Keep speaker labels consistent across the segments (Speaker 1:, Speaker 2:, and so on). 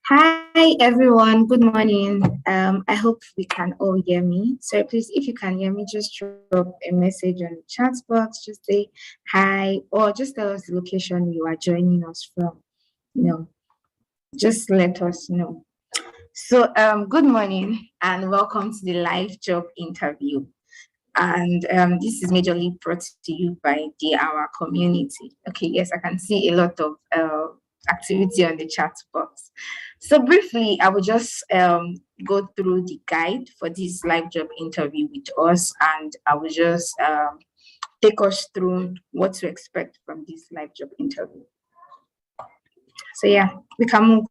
Speaker 1: Hi everyone, good morning. I hope we can all hear me. So please, if you can hear me, just drop a message on the chat box. Just say hi, or just tell us the location you are joining us from. You know, just let us know. So good morning and welcome to the live job interview. And this is majorly brought to you by our community. Okay, yes, I can see a lot of activity on the chat box. So briefly, I will just go through the guide for this live job interview with us, and I will just take us through what to expect from this live job interview. So yeah, we can move.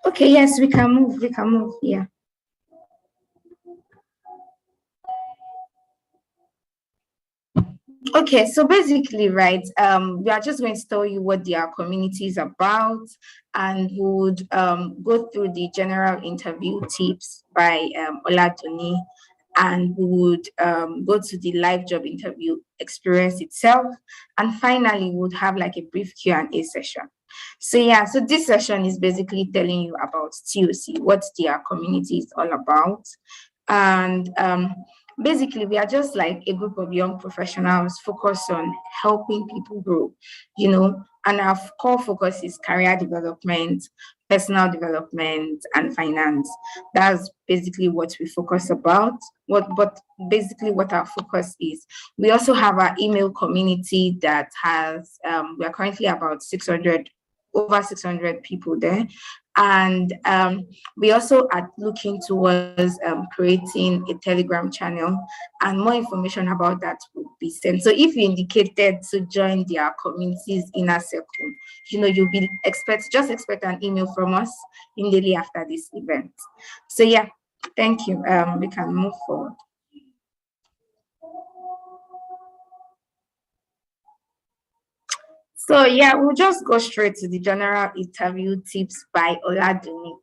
Speaker 1: Okay, yes, we can move. We can move. Yeah. Okay, so basically, right, we are just going to tell you what their community is about, and would go through the general interview tips by Oladunni, and we would go to the live job interview experience itself, and finally, we would have like a brief Q&A session. So yeah, so this session is basically telling you about TOC, what their community is all about, and basically we are just like a group of young professionals focused on helping people grow, and our core focus is career development, personal development, and finance. That's basically what we focus about. But basically what our focus is. We also have our email community that has we are currently about 600, over 600 people there, and we also are looking towards creating a Telegram channel, and more information about that will be sent. So if you indicated to join their community's inner circle, you'll be expect an email from us immediately after this event. So yeah, thank you. We can move forward. So yeah, we'll just go straight to the general interview tips by Oladunni.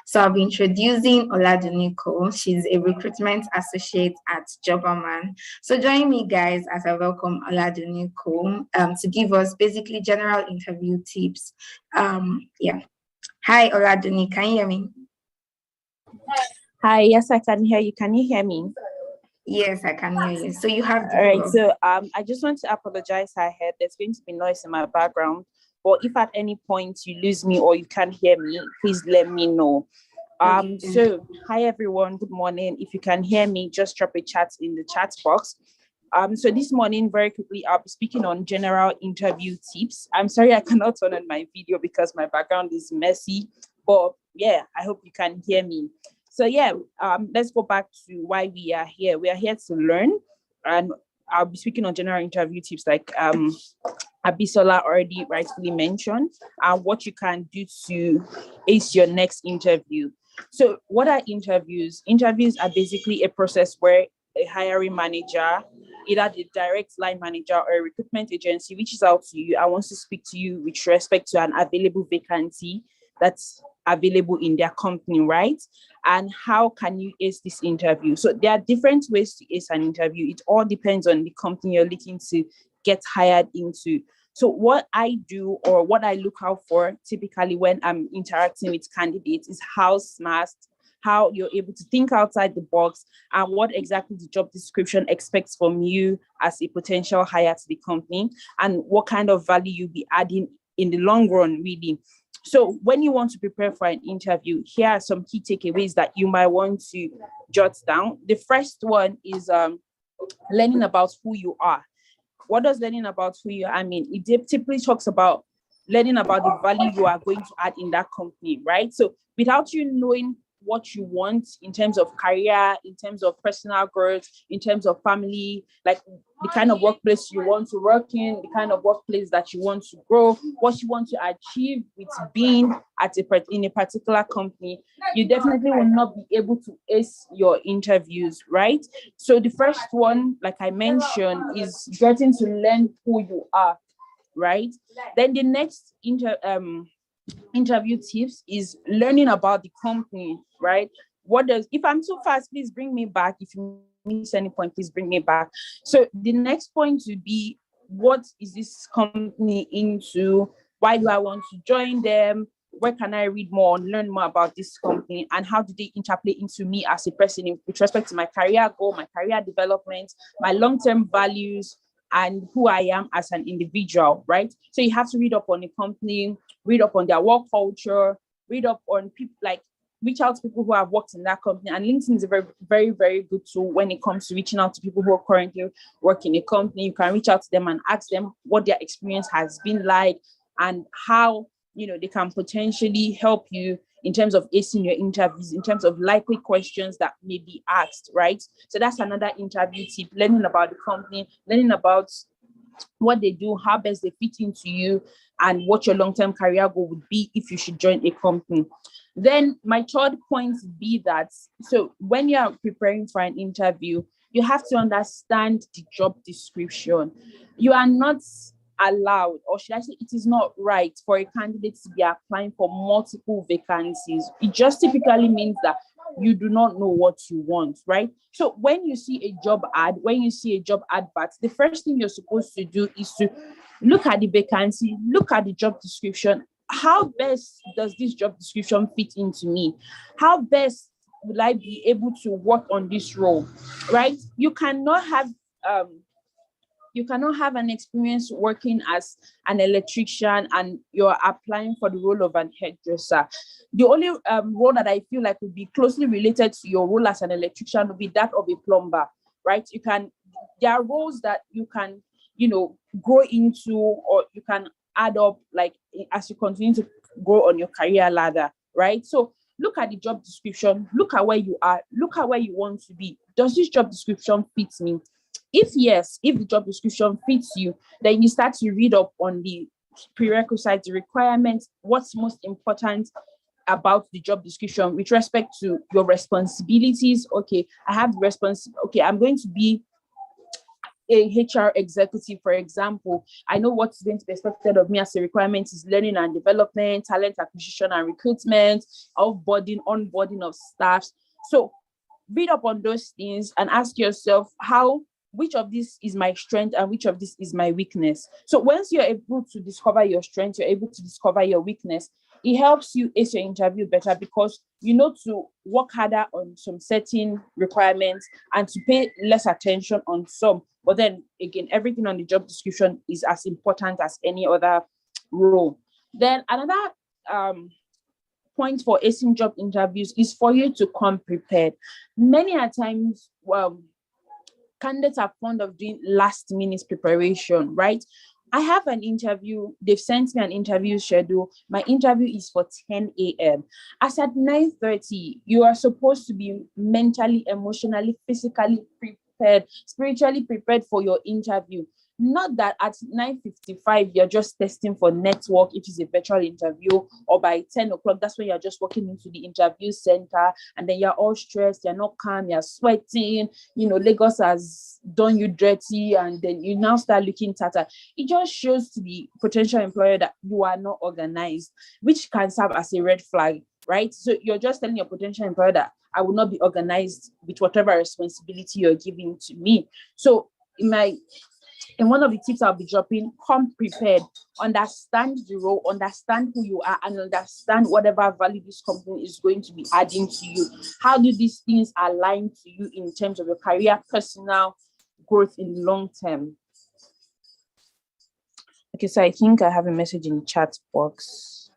Speaker 1: So I'll be introducing Oladunni. She's a recruitment associate at Jobberman. So join me, guys, as I welcome Oladunni to give us basically general interview tips. Yeah. Hi, Oladunni. Can you hear me?
Speaker 2: Hi, yes, I can hear you. Can you hear me?
Speaker 1: Yes, I can hear you. So you have the
Speaker 2: All right.
Speaker 1: floor.
Speaker 2: So I just want to apologize ahead. There's going to be noise in my background. But if at any point you lose me or you can't hear me, please let me know. So hi everyone, good morning. If you can hear me, just drop a chat in the chat box. So this morning, very quickly, I'll be speaking on general interview tips. I'm sorry I cannot turn on my video because my background is messy, but yeah, I hope you can hear me. So yeah, let's go back to why we are here. We are here to learn, and I'll be speaking on general interview tips like Abisola already rightfully mentioned, and what you can do to ace your next interview. So what are interviews? Interviews are basically a process where a hiring manager, either the direct line manager or a recruitment agency, reaches out to you and wants to speak to you with respect to an available vacancy that's available in their company, right? And how can you ace this interview? So there are different ways to ace an interview. It all depends on the company you're looking to get hired into. So what I do, or what I look out for typically when I'm interacting with candidates, is how smart, how you're able to think outside the box, and what exactly the job description expects from you as a potential hire to the company, and what kind of value you'll be adding in the long run, really. So when you want to prepare for an interview, here are some key takeaways that you might want to jot down. The first one is learning about who you are. What does learning about who you are mean? It typically talks about learning about the value you are going to add in that company, right? So without you knowing what you want in terms of career, in terms of personal growth, in terms of family, like the kind of workplace you want to work in, the kind of workplace that you want to grow, what you want to achieve with being in a particular company, you definitely will not be able to ace your interviews, right? So the first one, like I mentioned, is getting to learn who you are, right? Then the next interview tips is learning about the company, right? If I'm too fast, please bring me back. If you miss any point, please bring me back. So the next point would be, what is this company into? Why do I want to join them? Where can I read more and learn more about this company? And how do they interplay into me as a person with respect to my career goal, my career development, my long-term values, and who I am as an individual, right? So you have to read up on the company, read up on their work culture, read up on people, like reach out to people who have worked in that company. And LinkedIn is a very, very, very good tool when it comes to reaching out to people who are currently working in a company. You can reach out to them and ask them what their experience has been like and how, they can potentially help you in terms of acing your interviews, in terms of likely questions that may be asked, right? So that's another interview tip, learning about the company, learning about what they do, how best they fit into you, and what your long-term career goal would be if you should join a company. Then my third point would be that, so when you're preparing for an interview, you have to understand the job description. You are not allowed, or should I say, it is not right for a candidate to be applying for multiple vacancies. It just typically means that you do not know what you want, right? So when you see a job advert, the first thing you're supposed to do is to look at the vacancy, look at the job description. How best does this job description fit into me? How best will I be able to work on this role, right? You cannot have an experience working as an electrician and you're applying for the role of an hairdresser. The only role that I feel like would be closely related to your role as an electrician would be that of a plumber, right? There are roles that you can, grow into, or you can add up, like, as you continue to grow on your career ladder, right? So look at the job description, look at where you are, look at where you want to be. Does this job description fit me? If yes, if the job description fits you, then you start to read up on the prerequisites, the requirements, what's most important about the job description with respect to your responsibilities. Okay, I'm going to be a HR executive, for example. I know what's going to be expected of me as a requirement is learning and development, talent acquisition and recruitment, onboarding of staffs. So read up on those things and ask yourself which of this is my strength and which of this is my weakness. So once you're able to discover your strength, you're able to discover your weakness, it helps you ace your interview better, because you know to work harder on some certain requirements and to pay less attention on some. But then again, everything on the job description is as important as any other role. Then another point for acing job interviews is for you to come prepared. Many a times, candidates are fond of doing last minute preparation, right? I have an interview. They've sent me an interview schedule. My interview is for 10 a.m. As at 9:30, you are supposed to be mentally, emotionally, physically prepared, spiritually prepared for your interview. Not that at 9:55, you're just testing for network if it's a virtual interview, or by 10 o'clock, that's when you're just walking into the interview center and then you're all stressed, you're not calm, you're sweating, Lagos has done you dirty, and then you now start looking tattered. It just shows to the potential employer that you are not organized, which can serve as a red flag, right? So you're just telling your potential employer that I will not be organized with whatever responsibility you're giving to me. So in one of the tips I'll be dropping, come prepared, understand the role, understand who you are, and understand whatever value this company is going to be adding to you. How do these things align to you in terms of your career, personal growth in the long term? Okay, so I think I have a message in the chat box.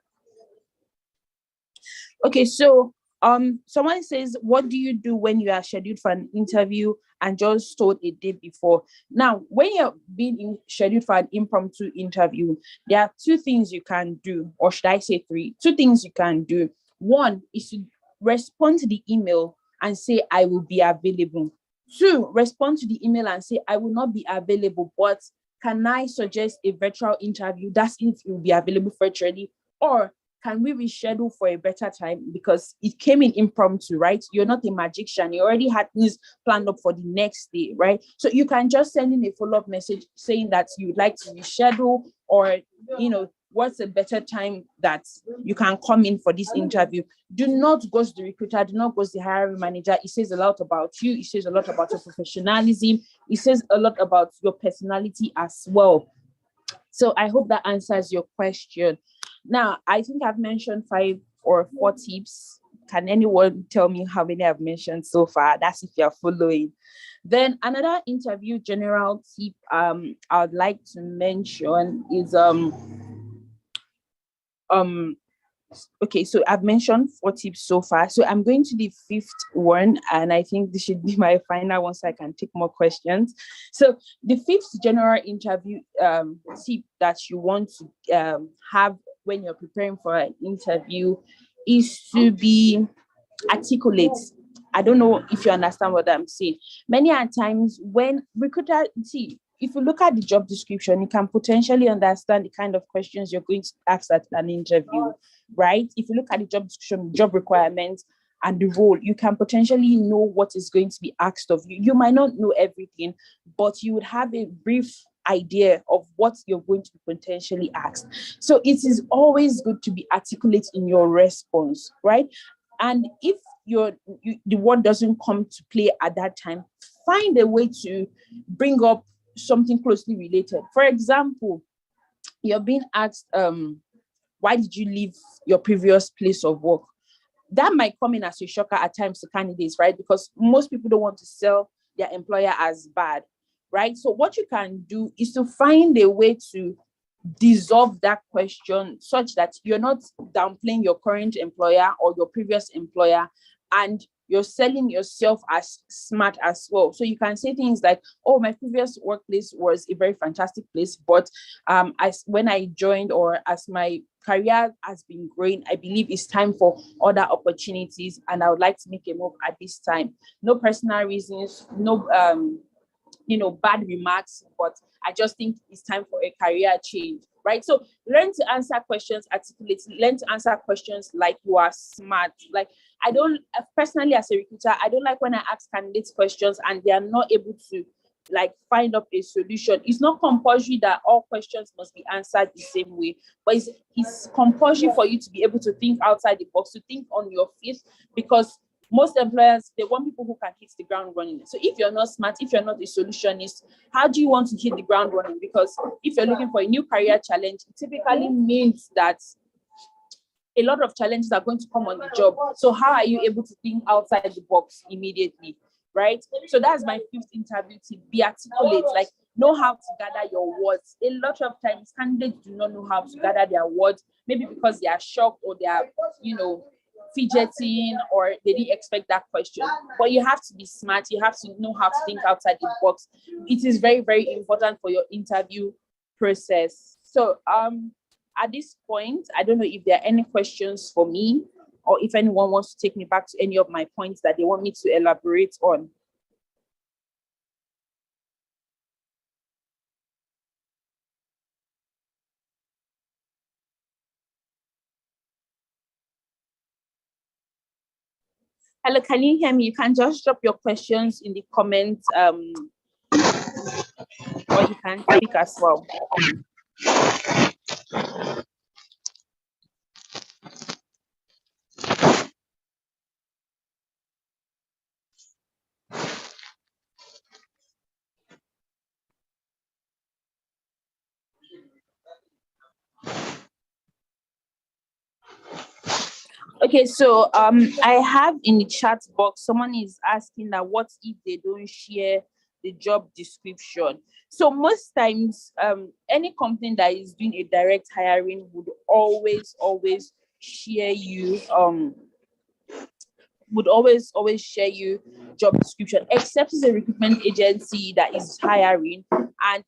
Speaker 2: Okay, so someone says, what do you do when you are scheduled for an interview and just told a day before? Now, when you're being scheduled for an impromptu interview, there are two things you can do, or should I say three? Two things you can do. One is to respond to the email and say, I will be available. Two, respond to the email and say, I will not be available, but can I suggest a virtual interview? That's if it will be available virtually. Or can we reschedule for a better time, because it came in impromptu, right? You're not a magician. You already had things planned up for the next day, right? So you can just send in a follow-up message saying that you'd like to reschedule, or, what's a better time that you can come in for this interview? Do not ghost the recruiter, do not ghost the hiring manager. It says a lot about you, it says a lot about your professionalism, it says a lot about your personality as well. So I hope that answers your question. Now, I think I've mentioned 5 or 4 tips. Can anyone tell me how many I've mentioned so far? That's if you're following. Then another interview general tip I would like to mention is okay, so I've mentioned 4 tips so far. So I'm going to the 5th one, and I think this should be my final one so I can take more questions. So the 5th general interview tip that you want to have when you're preparing for an interview is to be articulate. I don't know if you understand what I'm saying. Many times when recruiters, if you look at the job description, you can potentially understand the kind of questions you're going to ask at an interview, right? If you look at the job description, job requirements, and the role, you can potentially know what is going to be asked of you. You might not know everything, but you would have a brief idea of what you're going to be potentially asked. So it is always good to be articulate in your response, right? And if the word doesn't come to play at that time, find a way to bring up something closely related. For example, you're being asked, why did you leave your previous place of work? That might come in as a shocker at times to candidates, right? Because most people don't want to sell their employer as bad, right? So what you can do is to find a way to dissolve that question such that you're not downplaying your current employer or your previous employer, and you're selling yourself as smart as well. So you can say things like, oh, my previous workplace was a very fantastic place, but when I joined, or as my career has been growing, I believe it's time for other opportunities, and I would like to make a move at this time. No personal reasons, no bad remarks, but I just think it's time for a career change, right? So learn to answer questions articulately, learn to answer questions like you are smart. Like, I don't, personally as a recruiter, I don't like when I ask candidates questions and they are not able to find up a solution. It's not compulsory that all questions must be answered the same way, but it's compulsory for you to be able to think outside the box, to think on your feet, because most employers, they want people who can hit the ground running. So if you're not smart, if you're not a solutionist, how do you want to hit the ground running? Because if you're looking for a new career challenge, it typically means that a lot of challenges are going to come on the job. So how are you able to think outside the box immediately, right? So that's my 5th interview tip. Be articulate, know how to gather your words. A lot of times candidates do not know how to gather their words, maybe because they are shocked or they are, fidgeting, or they didn't expect that question. But you have to be smart. You have to know how to think outside the box. It is very, very important for your interview process. So at this point, I don't know if there are any questions for me, or if anyone wants to take me back to any of my points that they want me to elaborate on. Hello, can you hear me? You can just drop your questions in the comments, or you can speak as well. Okay, so I have in the chat box, someone is asking that what if they don't share the job description? So most times, any company that is doing a direct hiring would always share you share you job description, except it's a recruitment agency that is hiring. And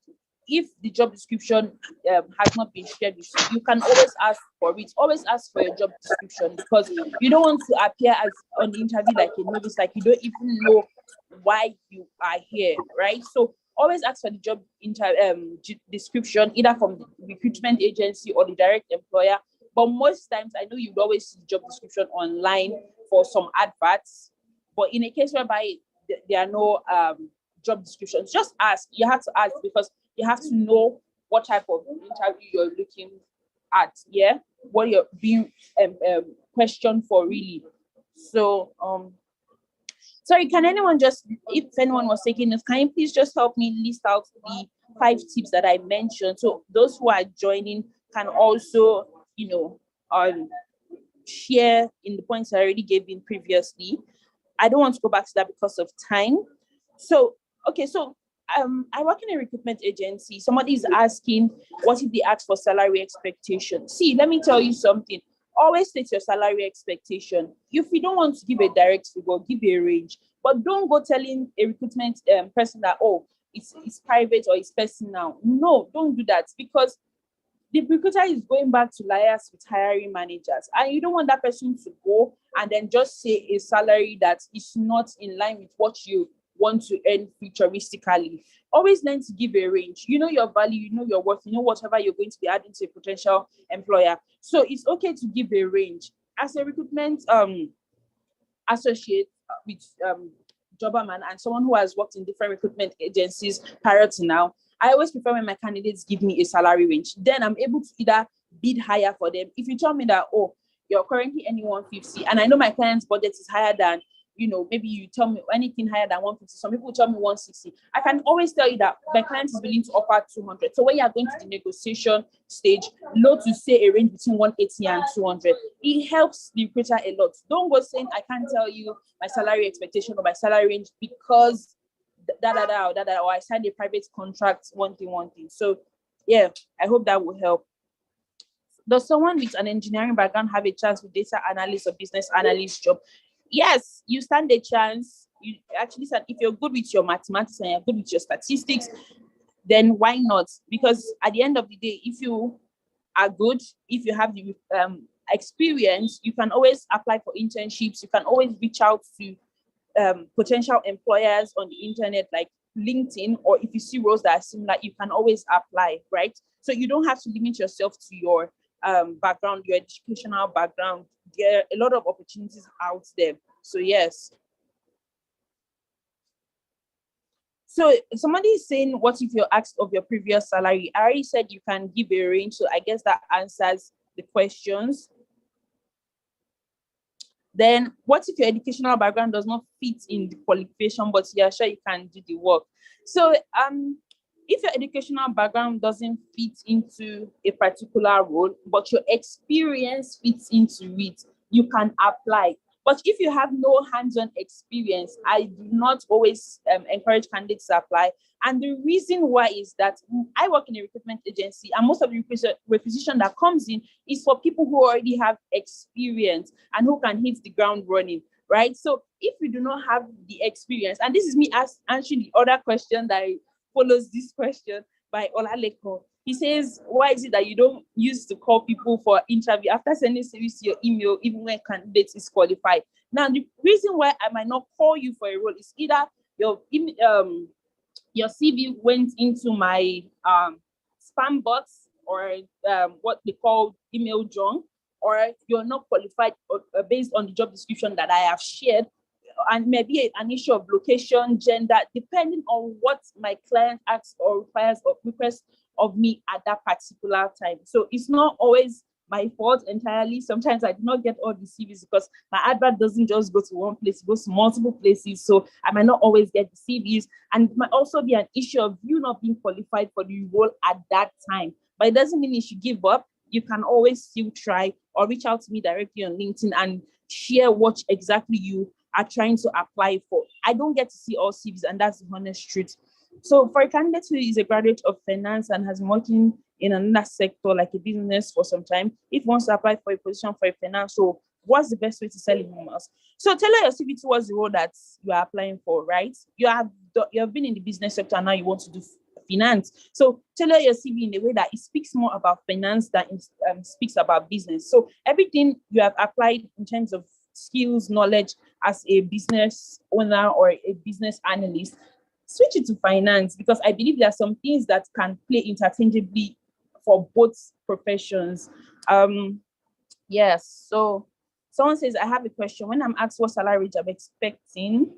Speaker 2: if the job description has not been shared with you, you can always ask for it. Always ask for your job description, because you don't want to appear as on the interview like a novice, like you don't even know why you are here, right? So always ask for the job description, either from the recruitment agency or the direct employer. But most times, I know you'd always see the job description online for some adverts. But in a case whereby there are no job descriptions, just ask. You have to ask, because you have to know what type of interview you're looking at, yeah, what you're being questioned for, really. So sorry, can anyone just, if anyone was taking this, can you please just help me list out the 5 tips that I mentioned, so those who are joining can also, share in the points I already gave in previously. I don't want to go back to that because of time. So, okay, so I work in a recruitment agency. Somebody is asking, what if they ask for salary expectation? See, let me tell you something. Always state your salary expectation. If you don't want to give a direct figure, give a range. But don't go telling a recruitment person that, oh, it's private or it's personal. No, don't do that, because the recruiter is going back to liars with hiring managers, and you don't want that person to go and then just say a salary that is not in line with what you want to earn futuristically. Always learn to give a range. You know your value, you know your worth, you know whatever you're going to be adding to a potential employer. So it's okay to give a range. As a recruitment associate with Jobberman and someone who has worked in different recruitment agencies prior to now, I always prefer when my candidates give me a salary range. Then I'm able to either bid higher for them. If you tell me that, oh, you're currently earning 150, and I know my client's budget is higher than, maybe you tell me anything higher than 150. Some people tell me 160. I can always tell you that my client is willing to offer 200. So when you are going to the negotiation stage, know to say a range between 180 and 200. It helps the recruiter a lot. Don't go saying, I can't tell you my salary expectation or my salary range because or I signed a private contract, one thing. So yeah, I hope that will help. Does someone with an engineering background have a chance with data analyst or business analyst job? Yes, you stand a chance. You actually stand, if you're good with your mathematics and you're good with your statistics, then why not? Because at the end of the day, if you are good, if you have the experience, you can always apply for internships. You can always reach out to potential employers on the internet, like LinkedIn, or if you see roles that are similar, you can always apply, right? So you don't have to limit yourself to your background, your educational background. There are a lot of opportunities out there. So yes. So somebody is saying, what if you're asked of your previous salary? I already said you can give a range, so I guess that answers the questions. Then what if your educational background does not fit in the qualification, but you're sure you can do the work? So if your educational background doesn't fit into a particular role, but your experience fits into it, you can apply. But if you have no hands-on experience, I do not always encourage candidates to apply. And the reason why is that I work in a recruitment agency, and most of the requisition that comes in is for people who already have experience and who can hit the ground running, right? So if you do not have the experience, and this is me answering the other question that follows this question by Olaleko. He says, why is it that you don't use to call people for interview after sending service to your email, even when candidate is qualified? Now, the reason why I might not call you for a role is either your CV went into my spam box, or what they call email junk, or you're not qualified based on the job description that I have shared, and maybe an issue of location, gender, depending on what my client asks or requires or requests of me at that particular time. So it's not always my fault entirely. Sometimes I do not get all the CVs because my advert doesn't just go to one place, it goes to multiple places. So I might not always get the CVs. And it might also be an issue of you not being qualified for the role at that time. But it doesn't mean you should give up. You can always still try, or reach out to me directly on LinkedIn and share what exactly you are trying to apply for. I don't get to see all CVs, and that's the honest truth. So for a candidate who is a graduate of finance and has been working in another sector like a business for some time, if he wants to apply for a position for a finance role, what's the best way to sell him else? So tailor your CV towards the role that you are applying for, right? You have been in the business sector and now you want to do finance. So tailor your CV in a way that it speaks more about finance than it speaks about business. So everything you have applied in terms of skills, knowledge as a business owner or a business analyst, switch it to finance, because I believe there are some things that can play interchangeably for both professions. Yes. So someone says, I have a question. When I'm asked what salary I'm expecting,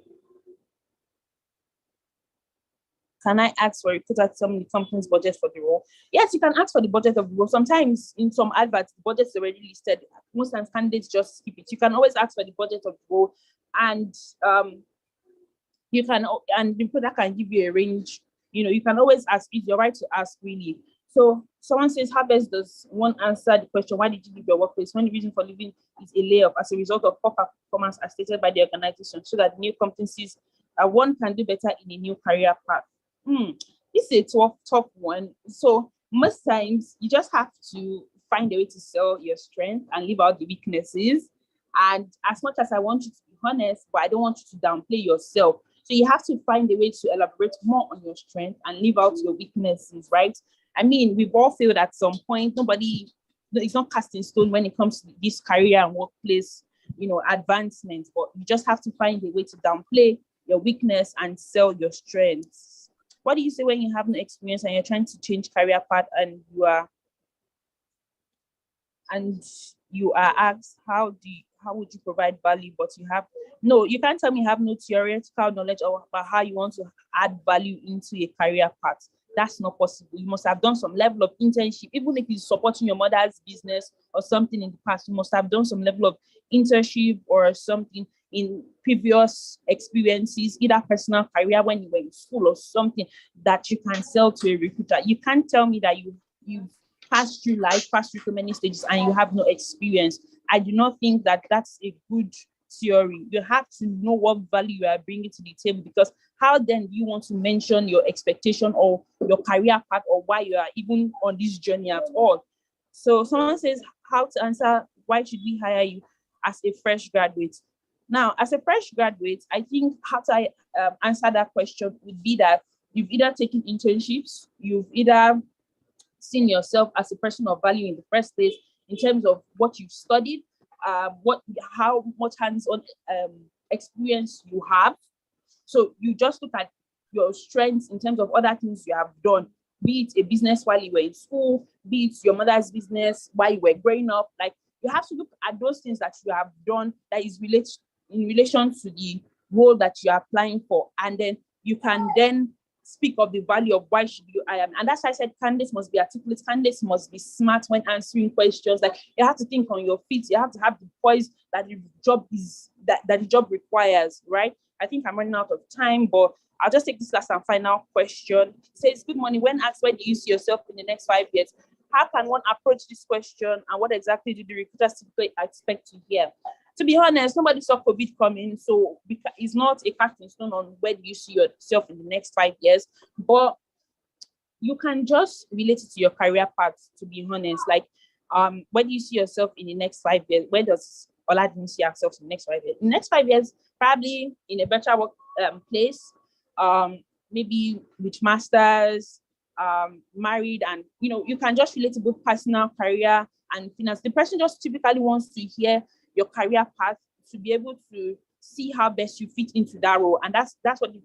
Speaker 2: can I ask for a recruiter to tell me the company's budget for the role? Yes, you can ask for the budget of the role. Sometimes in some adverts, the budget is already listed. Most times candidates just skip it. You can always ask for the budget of the role, and you can, and the recruiter can give you a range. You can always ask. It's your right to ask, really. So someone says, how best does one answer the question, why did you leave your workplace? When the reason for leaving is a layoff as a result of poor performance as stated by the organization, so that new competencies one can do better in a new career path. This is a tough one. So most times you just have to find a way to sell your strength and leave out the weaknesses. And as much as I want you to be honest, but I don't want you to downplay yourself. So you have to find a way to elaborate more on your strength and leave out your weaknesses, right? I mean, we've all failed at some point. It's not cast in stone when it comes to this career and workplace, advancement, but you just have to find a way to downplay your weakness and sell your strengths. What do you say when you have no experience and you're trying to change career path and you are asked, how would you provide value, but you can't tell me you have no theoretical knowledge about how you want to add value into a career path. That's not possible. You must have done some level of internship, even if it's supporting your mother's business or something in the past. You must have done some level of internship or something in previous experiences, either personal career when you were in school or something that you can sell to a recruiter. You can't tell me that you've passed through life, passed through so many stages, and you have no experience. I do not think that that's a good theory. You have to know what value you are bringing to the table, because how then do you want to mention your expectation or your career path or why you are even on this journey at all? So someone says, how to answer, why should we hire you as a fresh graduate? Now, as a fresh graduate, I think how to answer that question would be that you've either taken internships, you've either seen yourself as a person of value in the first place in terms of what you've studied, how much hands-on experience you have. So you just look at your strengths in terms of other things you have done, be it a business while you were in school, be it your mother's business while you were growing up. Like, you have to look at those things that you have done that is in relation to the role that you are applying for, and then you can then speak of the value of why should you hire. And that's why I said candidates must be articulate, candidates must be smart when answering questions. Like, you have to think on your feet, you have to have the poise that the job requires, right? I think I'm running out of time, but I'll just take this last and final question. It says, good morning. When asked, where do you see yourself in the next 5 years? How can one approach this question, and what exactly do the recruiters typically expect to hear? To be honest, nobody saw COVID coming, so it's not a cast in stone on where do you see yourself in the next 5 years, but you can just relate it to your career path, to be honest. Like, where do you see yourself in the next 5 years? Where does Oladunni see herself in the next 5 years? In the next 5 years, probably in a better work place, maybe with masters, married, and you can just relate to both personal, career, and finance. The person just typically wants to hear your career path to be able to see how best you fit into that role, and that's what the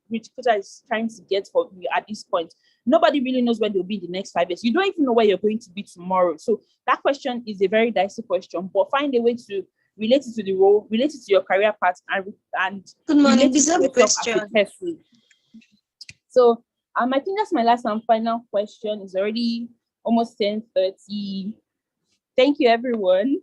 Speaker 2: recruiter is trying to get for you at this point. Nobody really knows where they'll be in the next 5 years. You don't even know where you're going to be tomorrow. So that question is a very dicey question, but find a way to relate it to the role, relate it to your career path, and
Speaker 3: good morning. This is a question.
Speaker 2: So I think that's my last and final question. It's already almost 10:30. Thank you, everyone.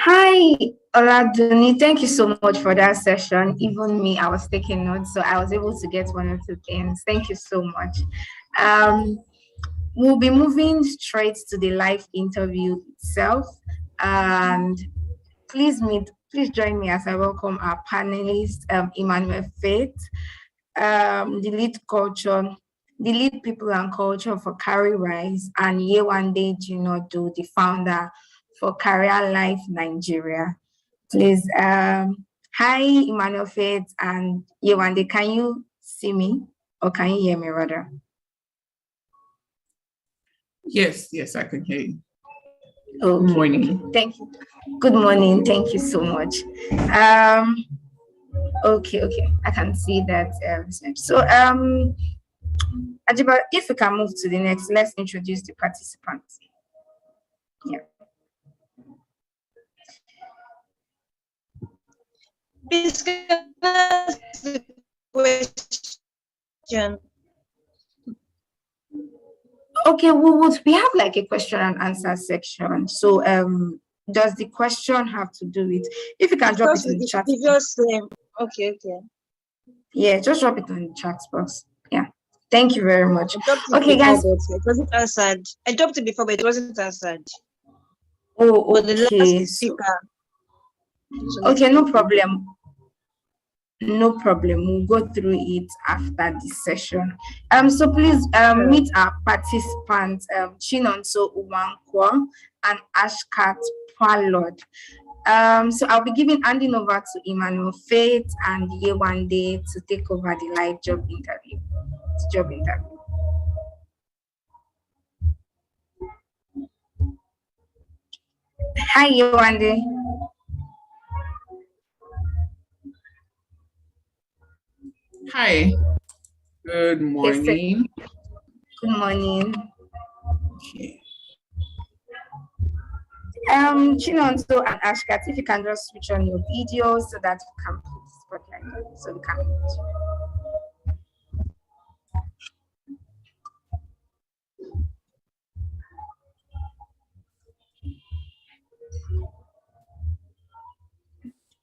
Speaker 1: Hi, Oladunni. Thank you so much for that session. Even me, I was taking notes, so I was able to get one or two things. Thank you so much. We'll be moving straight to the live interview itself, and please join me as I welcome our panelist, Emmanuel Faith, the lead people and culture for Cowrywise, and Yewande Jinadu, the founder for CareerLife Nigeria. Please, hi, Emmanuel Faith and Yewande, can you see me, or can you hear me rather?
Speaker 4: Yes, I can hear you.
Speaker 1: Okay.
Speaker 4: Good morning.
Speaker 1: Thank you. Good morning. Thank you so much. Okay. I can see that. So, Ajiba, if we can move to the next, let's introduce the participants. Yeah.
Speaker 3: Please question.
Speaker 1: Okay, we have like a question and answer section. So does the question have to do with, if you can drop it in the chat?
Speaker 3: Okay.
Speaker 1: Yeah, just drop it on the chat box. Yeah. Thank you very much. Okay, guys.
Speaker 3: It wasn't answered. I dropped it before, but it wasn't answered.
Speaker 1: Oh,
Speaker 3: But the last
Speaker 1: okay.
Speaker 3: speaker.
Speaker 1: Okay, no problem. No problem. We'll go through it after this session. So please meet our participants, Chinonso Uwankwo and Ashkat Palod. So I'll be handing over to Emmanuel, Faith, and Yewande to take over the live job interview. Hi, Yewande.
Speaker 4: Hi. Good morning.
Speaker 1: Good morning.
Speaker 4: Okay.
Speaker 1: Chinonso and Ashkat, if you can just switch on your video so that we can put the spotlight so we can meet.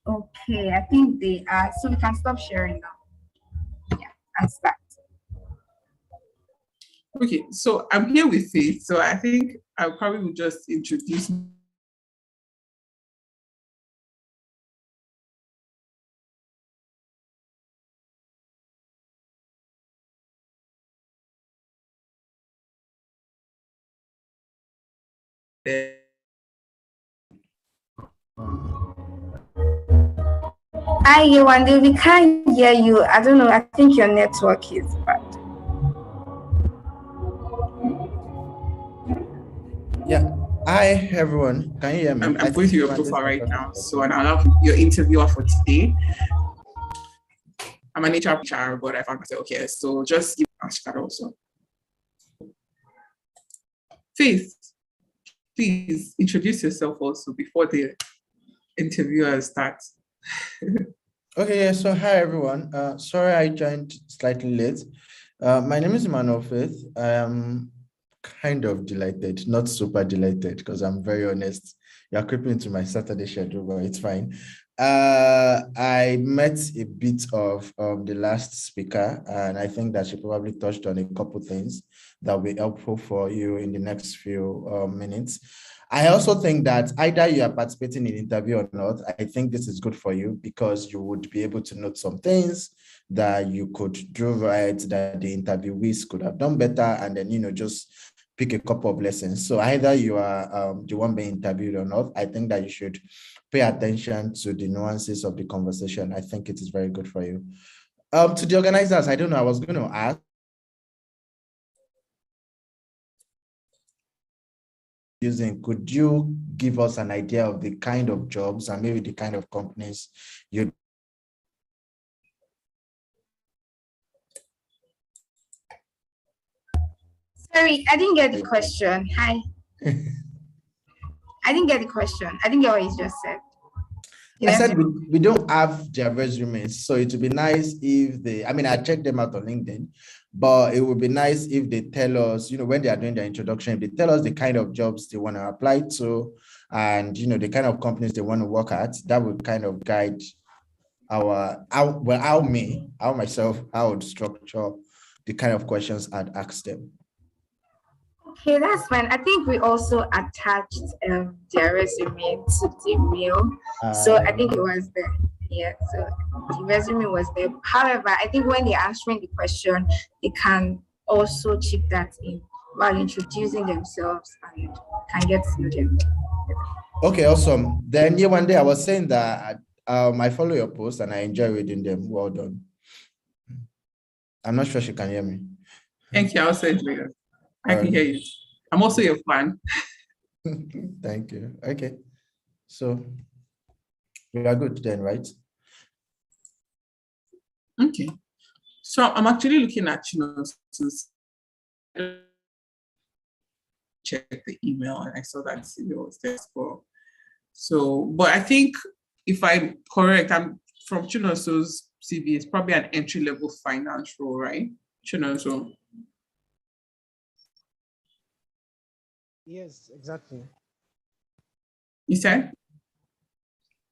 Speaker 1: Okay, I think they are, so we can stop sharing now. Yeah, and start.
Speaker 4: Okay, so I'm here with Faith. So I think I probably will just introduce
Speaker 1: Hi, Yewande, we can't hear you. I don't know. I think your network is bad.
Speaker 5: Yeah. Hi, everyone. Can you hear me?
Speaker 4: I'm going through your profile right now. So, and I'll have your interviewer for today. I'm an HR, but I found myself, okay, so just give Ashkar also. Faith, please introduce yourself also before the interviewer starts.
Speaker 5: Okay, yeah, so hi, everyone. Sorry I joined slightly late. My name is Emmanuel Faith. I am kind of delighted, not super delighted, because I'm very honest. You're creeping into my Saturday schedule, but it's fine. I met a bit of the last speaker, and I think that she probably touched on a couple things that will be helpful for you in the next few minutes. I also think that either you are participating in interview or not, I think this is good for you because you would be able to note some things that you could do right, that the interviewees could have done better, and then, just pick a couple of lessons. So either you are the one being interviewed or not, I think that you should pay attention to the nuances of the conversation. I think it is very good for you. To the organizers, I don't know, I was going to ask, could you give us an idea of the kind of jobs and maybe the kind of companies you?
Speaker 1: Sorry, I didn't get the question. Hi. I didn't get the question. I didn't get what you just said.
Speaker 5: I said we don't have their resumes, so it would be nice if I checked them out on LinkedIn, but it would be nice if they tell us, when they are doing their introduction, if they tell us the kind of jobs they want to apply to and, the kind of companies they want to work at. That would kind of guide how I would structure the kind of questions I'd ask them.
Speaker 1: Okay, that's fine. I think we also attached their resume to the mail. So I think it was there. Yeah, so the resume was there. However, I think when they're answering the question, they can also chip that in while introducing themselves and can get to know them.
Speaker 5: Okay, awesome. Then one day I was saying that I follow your post and I enjoy reading them. Well done. I'm not sure she can hear me.
Speaker 4: Thank you. I'll say it later. I can hear you. I'm also your fan.
Speaker 5: Thank you. Okay. So we are good then, right?
Speaker 4: Okay. So I'm actually looking at, to check the email and I saw that it was there as well. So, but I think if I'm correct, I'm from Chinoso's CV is probably an entry-level finance role, right? So.
Speaker 6: Yes, exactly.
Speaker 4: You said?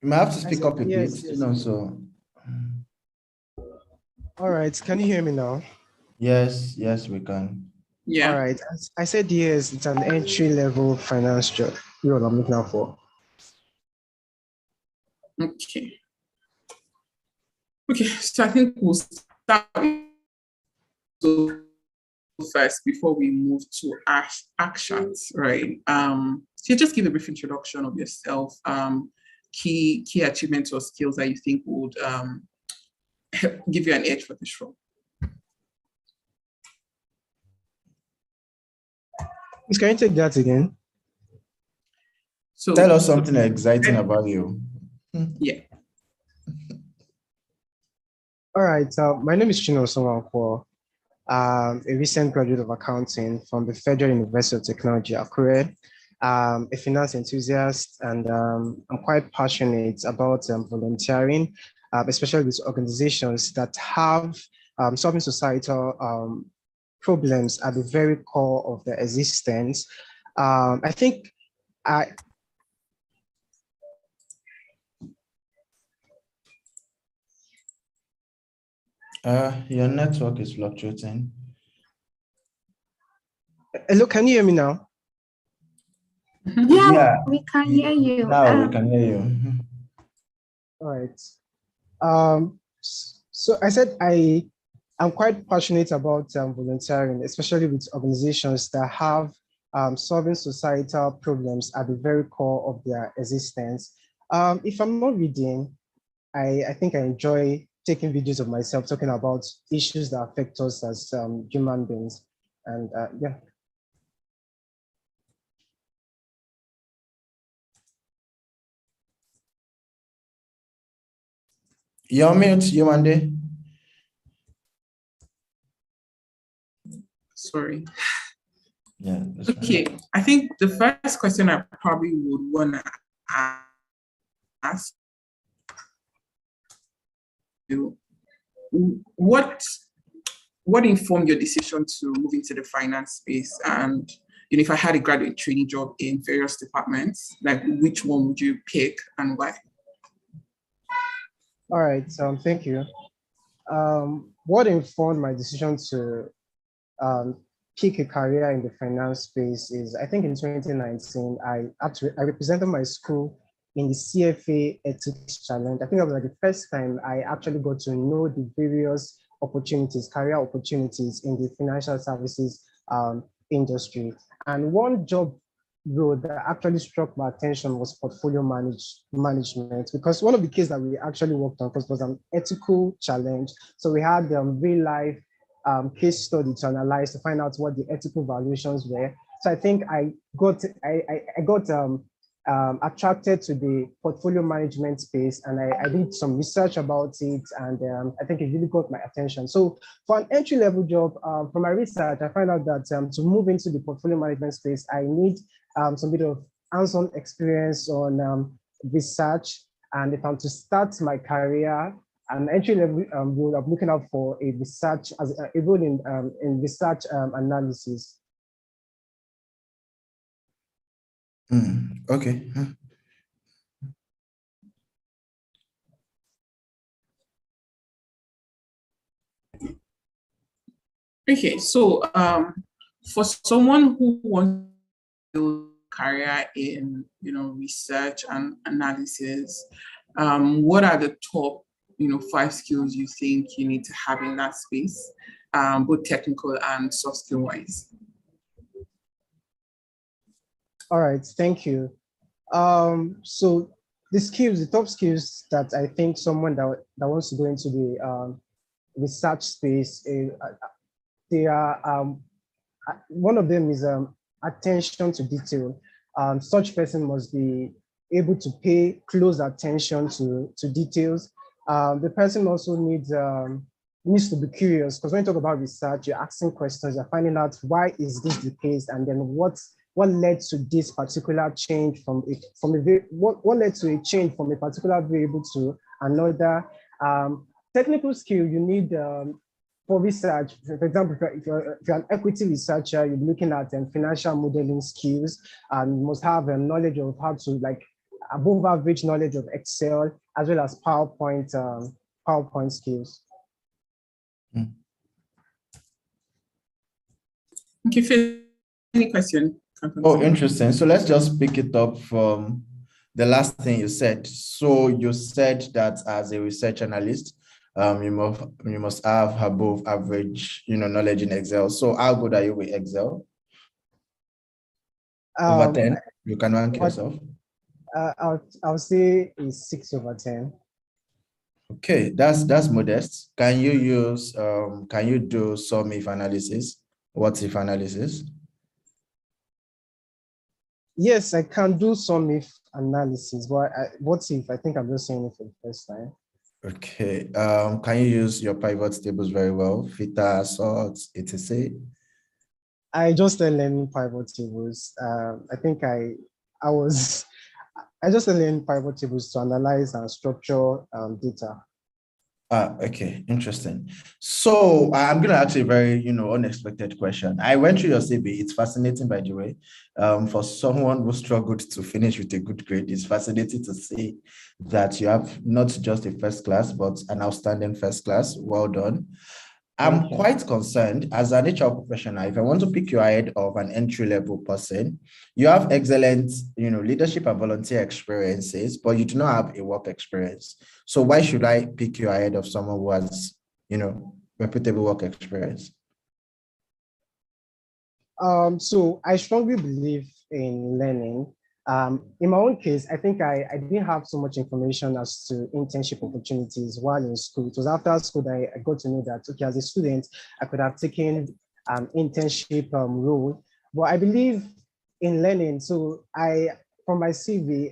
Speaker 5: You might have to speak up a
Speaker 6: yes,
Speaker 5: bit,
Speaker 6: yes.
Speaker 5: so.
Speaker 6: All right, can you hear me now?
Speaker 5: Yes, we can.
Speaker 4: Yeah.
Speaker 6: All right, I said yes, it's an entry-level finance job. You know what I'm looking out for.
Speaker 4: Okay. Okay, so I think we'll start first before we move to actions, right? So just give a brief introduction of yourself, key achievements or skills that you think would give you an edge for this role.
Speaker 6: Can you take that again?
Speaker 5: So tell us something exciting about you.
Speaker 4: Yeah.
Speaker 6: All right, my name is Chino Sonwanko. A recent graduate of accounting from the Federal University of Technology, Akure. A finance enthusiast, and I'm quite passionate about volunteering, especially with organizations that have solving societal problems at the very core of their existence. I think
Speaker 5: your network is fluctuating.
Speaker 6: Hello, can you hear me now?
Speaker 1: Yeah, we can hear you.
Speaker 5: Now we can hear you.
Speaker 6: All right. So I said I'm quite passionate about volunteering, especially with organizations that have solving societal problems at the very core of their existence. If I'm not reading, I think I enjoy taking videos of myself talking about issues that affect us as human beings. And yeah.
Speaker 5: You're on mute, Yewande.
Speaker 4: Sorry.
Speaker 5: Yeah.
Speaker 4: Okay. Fine. I think the first question I probably would want to ask you, what informed your decision to move into the finance space? And if I had a graduate training job in various departments, like which one would you pick and why?
Speaker 6: All right. Thank you. What informed my decision to pick a career in the finance space is, I think in 2019, I represented my school in the CFA Ethics Challenge. I think that was like the first time I actually got to know the various opportunities, career opportunities in the financial services industry. And one job role that actually struck my attention was portfolio management, because one of the cases that we actually worked on was an ethical challenge. So we had real life case study to analyze to find out what the ethical valuations were. So I think I got attracted to the portfolio management space, and I did some research about it, and I think it really got my attention. So for an entry-level job, from my research, I found out that to move into the portfolio management space, I need some bit of hands-on experience on research. And if I'm to start my career, an entry-level role, I'm looking out for a research as a role in research analysis.
Speaker 5: Okay.
Speaker 4: Okay, so for someone who wants to build a career in research and analysis, what are the top 5 skills you think you need to have in that space, both technical and soft skill wise?
Speaker 6: All right, thank you. So the top skills that I think someone that wants to go into the research space, they are one of them is attention to detail. Such person must be able to pay close attention to details. The person also needs to be curious, because when you talk about research, you're asking questions, you're finding out why is this the case, and then what led to this particular change what led to a change from a particular variable to another. technical skill you need for research. For example, if you're an equity researcher, you're looking at financial modeling skills, and you must have knowledge of how to, like, above average knowledge of Excel, as well as PowerPoint skills.
Speaker 4: Okay, Phil, any question?
Speaker 5: Oh, interesting. So let's just pick it up from the last thing you said. So you said that as a research analyst, you must have above average, knowledge in Excel. So how good are you with Excel? Over 10, you can rank yourself.
Speaker 6: I'll say a 6/10.
Speaker 5: Okay, that's modest. Can you do some if analysis? What if analysis?
Speaker 6: Yes, I can do some if analysis, but what if? I think I'm just saying it for the first time.
Speaker 5: Okay. Can you use your pivot tables very well? Theta, sorts, etc.
Speaker 6: I just started learning pivot tables. I think I just started learning pivot tables to analyze and structure data.
Speaker 5: Okay, interesting. So I'm going to ask you a very, unexpected question. I went through your CV. It's fascinating, by the way. For someone who struggled to finish with a good grade, it's fascinating to see that you have not just a first class, but an outstanding first class. Well done. I'm quite concerned as an HR professional. If I want to pick you ahead of an entry-level person, you have excellent, leadership and volunteer experiences, but you do not have a work experience. So why should I pick you ahead of someone who has, reputable work experience?
Speaker 6: So I strongly believe in learning. In my own case, I think I didn't have so much information as to internship opportunities while in school. It was after school that I got to know that, okay, as a student, I could have taken internship role. But I believe in learning. So from my CV,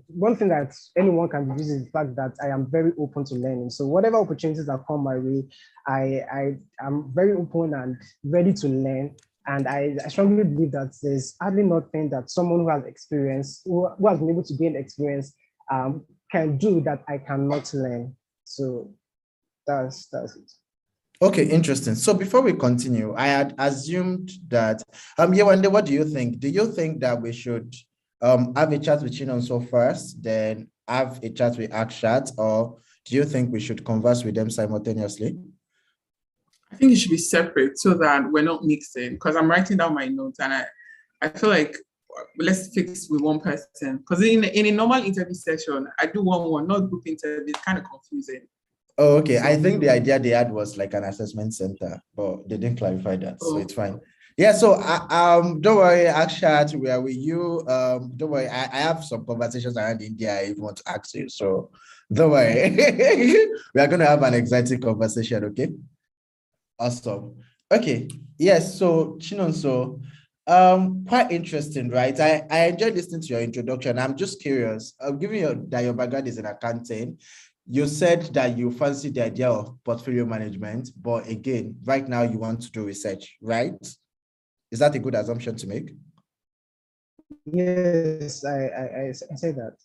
Speaker 6: one thing that anyone can use is the fact that I am very open to learning. So whatever opportunities that come my way, I am very open and ready to learn. And I strongly believe that there's hardly nothing that someone who has experience, who has been able to gain experience, can do that I cannot learn. So that's it.
Speaker 5: Okay, interesting. So before we continue, I had assumed that, Yewande, what do you think? Do you think that we should have a chat with Chinonso first, then have a chat with Akshat, or do you think we should converse with them simultaneously?
Speaker 4: I think it should be separate so that we're not mixing, because I'm writing down my notes and I feel like let's fix with one person. Because in a normal interview session, I do one, not group interview. It's kind of confusing.
Speaker 5: Oh, okay. I think the idea they had was like an assessment center, but they didn't clarify that, so it's fine. Yeah, so don't worry, Akshat, we are with you. Don't worry, I have some conversations around India I even want to ask you, so don't worry. We are going to have an exciting conversation, okay? Awesome. Okay. Yes. So Chinonso, quite interesting, right? I enjoyed listening to your introduction. I'm just curious. Given your background is in accounting, you said that you fancy the idea of portfolio management, but again, right now you want to do research, right? Is that a good assumption to make?
Speaker 6: Yes, I say that.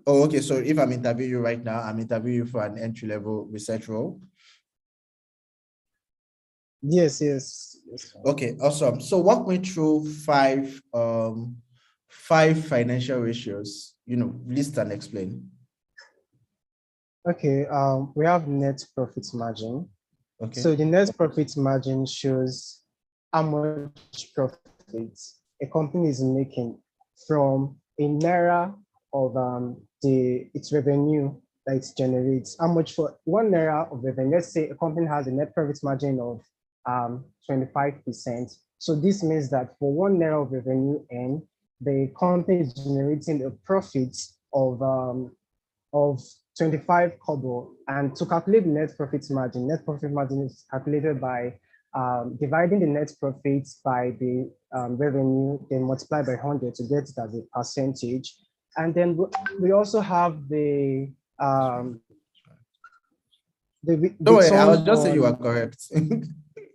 Speaker 5: Oh, okay. So if I'm interviewing you right now, I'm interviewing you for an entry-level research role.
Speaker 6: Yes.
Speaker 5: Okay, awesome. So walk me through five financial ratios, list and explain.
Speaker 6: Okay, we have net profit margin.
Speaker 5: Okay.
Speaker 6: So the net profit margin shows how much profit a company is making from a naira of its revenue that it generates. How much for 1 naira of revenue? Let's say a company has a net profit margin of 25%. So this means that for 1 naira of revenue, and the company is generating a profit of 25 kobo. And to calculate the net profit margin is calculated by dividing the net profits by the revenue, then multiply by 100 to get it as a percentage. And then we also have the
Speaker 5: don't worry, I was just saying you are correct.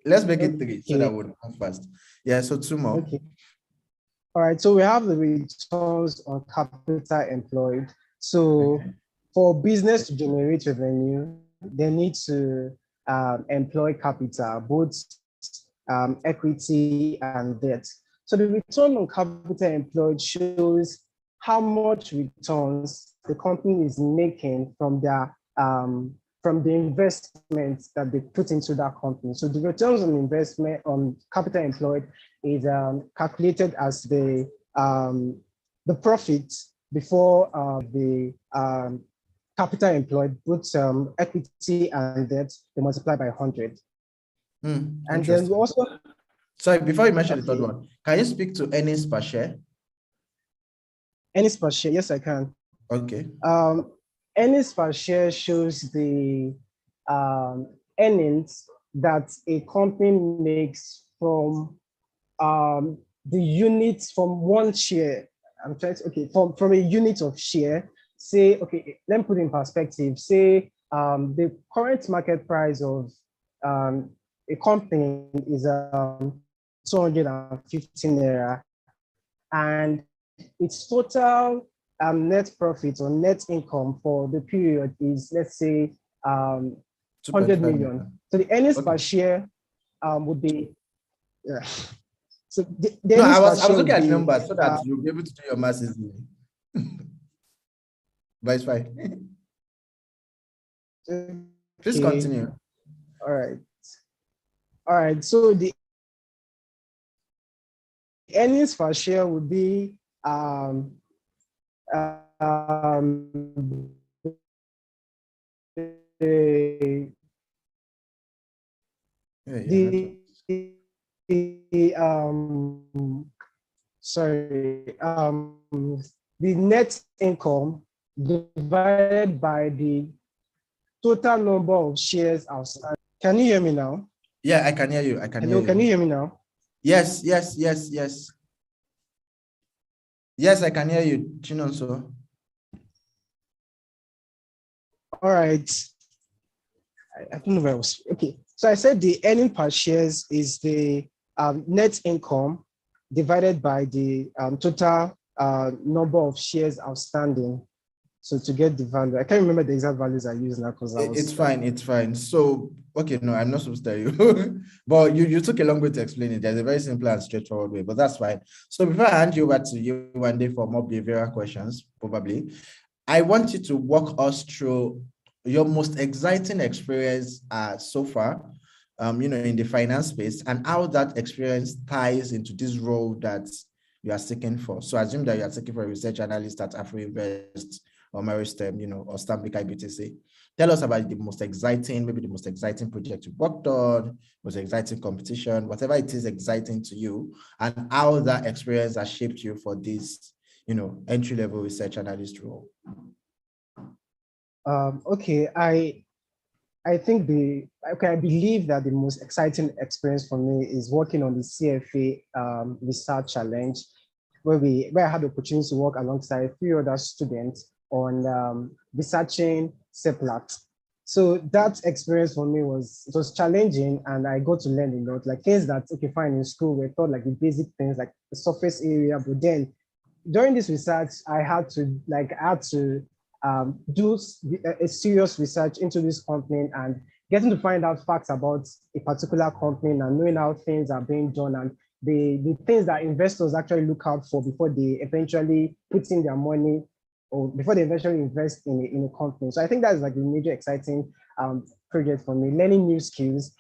Speaker 5: Let's make it 3 so that we'll come fast. Yeah, so 2 more.
Speaker 6: Okay. All right, so we have the returns on capital employed. So for business to generate revenue, they need to employ capital, both equity and debt. So the return on capital employed shows how much returns the company is making from the investments that they put into that company. So the returns on investment on capital employed is calculated as the profit before the capital employed, both equity and debt, they multiply by 100. And then we also.
Speaker 5: Sorry, before you mention the third one, can you speak to earnings per share?
Speaker 6: Earnings per share, yes, I can.
Speaker 5: Okay.
Speaker 6: Earnings per share shows the earnings that a company makes from the units from one share. I'm trying to, okay, from a unit of share, say, okay, let me put it in perspective. Say the current market price of a company is 215 naira, and its total net profit or net income for the period is, let's say, 100 million. So the earnings per share would be, yeah. So the
Speaker 5: I was looking at numbers so that you'll be able to do your math easily. But it's fine.
Speaker 6: Okay.
Speaker 5: Please continue.
Speaker 6: All right. So the earnings per share would be the net income divided by the total number of shares outstanding. Can you hear me now?
Speaker 5: Yeah, I can hear you.
Speaker 6: Can you hear me now?
Speaker 5: Yes. Yes, I can hear you, Chinonso.
Speaker 6: All right. I don't know where I was. Okay. So I said the earning per shares is the net income divided by the total number of shares outstanding. So to get the value, I can't remember the exact values I use now because
Speaker 5: it's fine. So, okay, no, I'm not supposed to tell you, but you took a long way to explain it. There's a very simple and straightforward way, but that's fine. So before I hand you over to you one day for more behavioral questions, probably, I want you to walk us through your most exciting experience so far, in the finance space, and how that experience ties into this role that you are seeking for. So assume that you are seeking for a research analyst at AfroInvest or Meristem, or Stanbic IBTC. Tell us about maybe the most exciting project you worked on, most exciting competition, whatever it is exciting to you, and how that experience has shaped you for this, entry-level research analyst role.
Speaker 6: Okay, I believe that the most exciting experience for me is working on the CFA research challenge, where I had the opportunity to work alongside a few other students on researching CEPLAT. So that experience for me was challenging, and I got to learn a lot, like things that, okay, fine, in school we thought like the basic things, like the surface area, but then during this research, I had to do a serious research into this company and getting to find out facts about a particular company and knowing how things are being done and the things that investors actually look out for before they eventually put in their money or before they eventually invest in a company. So I think that's like a major exciting project for me, learning new skills,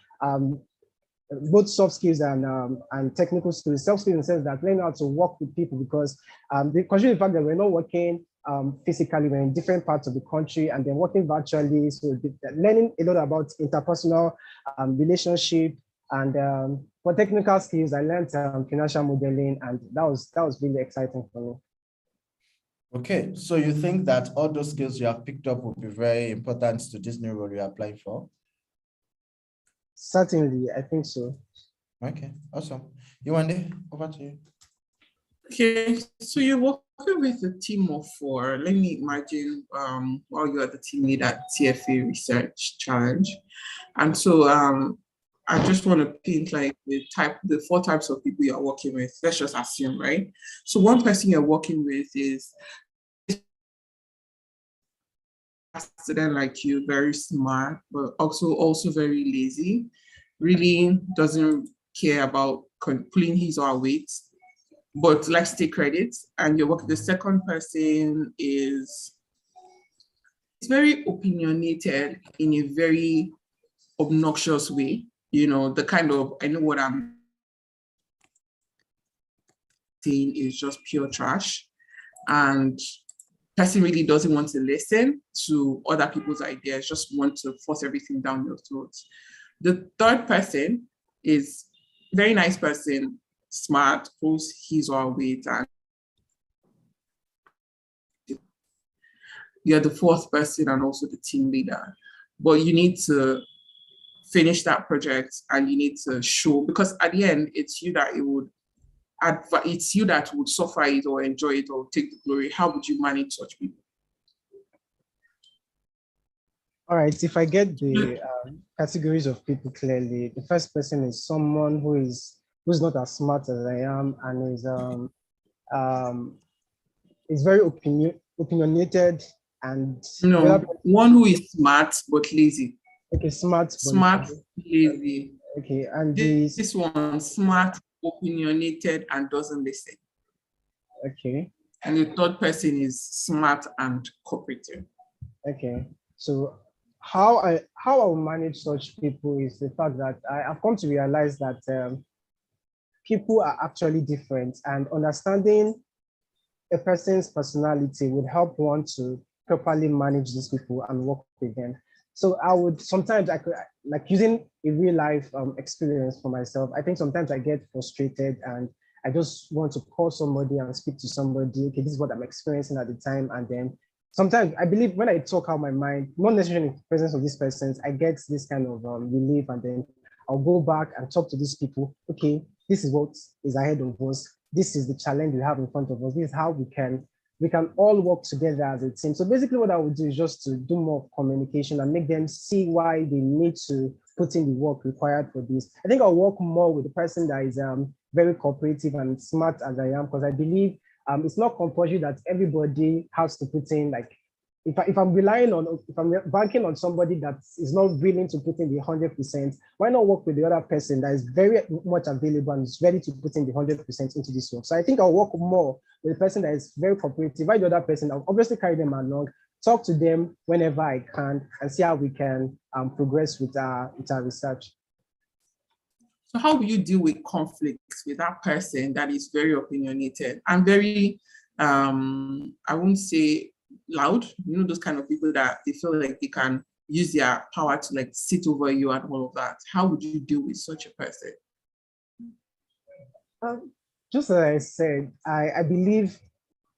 Speaker 6: both soft skills and technical skills. Soft skills in the sense that learning how to work with people, because considering the fact that we're not working physically, we're in different parts of the country and then working virtually. So learning a lot about interpersonal relationship, and for technical skills, I learned financial modeling, and that was really exciting for me.
Speaker 5: Okay, so you think that all those skills you have picked up will be very important to this new role you're applying for?
Speaker 6: Certainly, I think so.
Speaker 5: Okay, awesome. Yewande, over to you.
Speaker 4: Okay, so you're working with a team of 4. Let me imagine while you're the team lead at CFA Research Challenge. And so I just want to paint like the 4 types of people you're working with. Let's just assume, right? So one person you're working with is student like you, very smart, but also very lazy, really doesn't care about pulling his or her weight, but likes to take credit. And your work, the second person is very opinionated in a very obnoxious way. You know, the kind of, I know what I'm saying is just pure trash. And person really doesn't want to listen to other people's ideas, just want to force everything down your throat. The third person is very nice person, smart, pulls his or her weight, and you're the fourth person and also the team leader. But you need to finish that project and you need to show, because at the end, it's you that it's you that would suffer it or enjoy it or take the glory. How would you manage such people?
Speaker 6: All right, if I get the categories of people clearly, the first person is someone who's not as smart as I am and is very opinionated and
Speaker 4: one who is smart but lazy.
Speaker 6: Okay, smart,
Speaker 4: lazy.
Speaker 6: Okay, and
Speaker 4: this one, smart, opinionated, and doesn't listen.
Speaker 6: Okay.
Speaker 4: And the third person is smart and cooperative.
Speaker 6: Okay, so how I will manage such people is the fact that I've come to realize that people are actually different, and understanding a person's personality would help one to properly manage these people and work with them. So I would sometimes, like using a real life experience for myself, I think sometimes I get frustrated and I just want to call somebody and speak to somebody. Okay, this is what I'm experiencing at the time. And then sometimes I believe when I talk out my mind, not necessarily in the presence of these persons, I get this kind of relief, and then I'll go back and talk to these people. Okay, this is what is ahead of us. This is the challenge we have in front of us. This is how we can all work together as a team. So basically what I would do is just to do more communication and make them see why they need to put in the work required for this. I think I'll work more with the person that is very cooperative and smart as I am, because I believe it's not compulsory that everybody has to put in, like, if I'm banking on somebody that is not willing to put in the 100%, why not work with the other person that is very much available and is ready to put in the 100% into this work? So I think I'll work more with the person that is very cooperative. Why the other person, I'll obviously carry them along, talk to them whenever I can, and see how we can progress with our research.
Speaker 4: So how will you deal with conflicts with that person that is very opinionated and very, I won't say loud, you know, those kind of people that they feel like they can use their power to like sit over you and all of that? How would you deal with such a person?
Speaker 6: Just as I said, I believe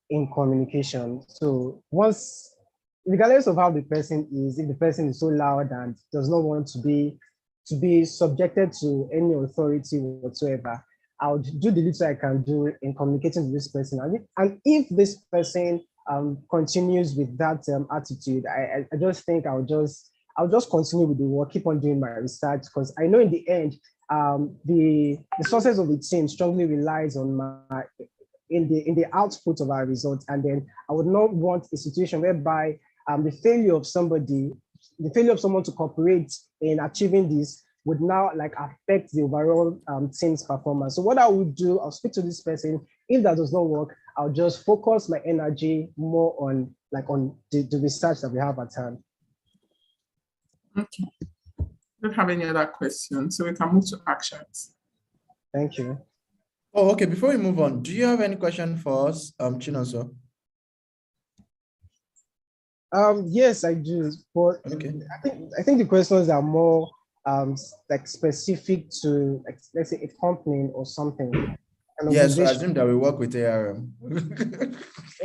Speaker 6: in communication. So once, regardless of how the person is, if the person is so loud and does not want to be subjected to any authority whatsoever, I'll do the little I can do in communicating with this person. And if this person continues with that attitude, I just think I'll just continue with the work, keep on doing my research, because I know in the end, the success of the team strongly relies on in the output of our results. And then I would not want a situation whereby the failure of someone to cooperate in achieving this would now like affect the overall team's performance. So what I would do, I'll speak to this person. If that does not work, I'll just focus my energy more on the research that we have at hand.
Speaker 4: Okay. Don't have any other questions, so we can move to actions.
Speaker 6: Thank you.
Speaker 5: Oh, okay. Before we move on, do you have any question for us, Chinonso?
Speaker 6: Yes, I do. But
Speaker 5: okay.
Speaker 6: I think the questions are more like specific to, like, let's say, a company or something.
Speaker 5: Yes, so I assume that we work with ARM.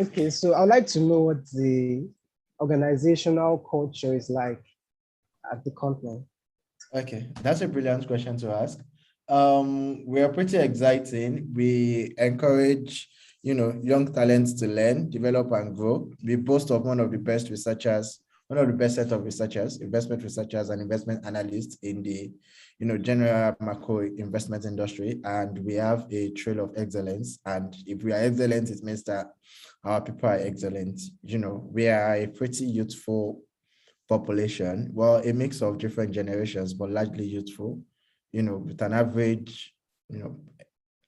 Speaker 6: Okay, so I'd like to know what the organizational culture is like at the company.
Speaker 5: Okay, that's a brilliant question to ask. We are pretty exciting. We encourage, young talents to learn, develop, and grow. We boast of one of the best set of researchers, investment researchers and investment analysts in the, general macro investment industry. And we have a trail of excellence. And if we are excellent, it means that our people are excellent. We are a pretty youthful population, well, a mix of different generations, but largely youthful, with an average,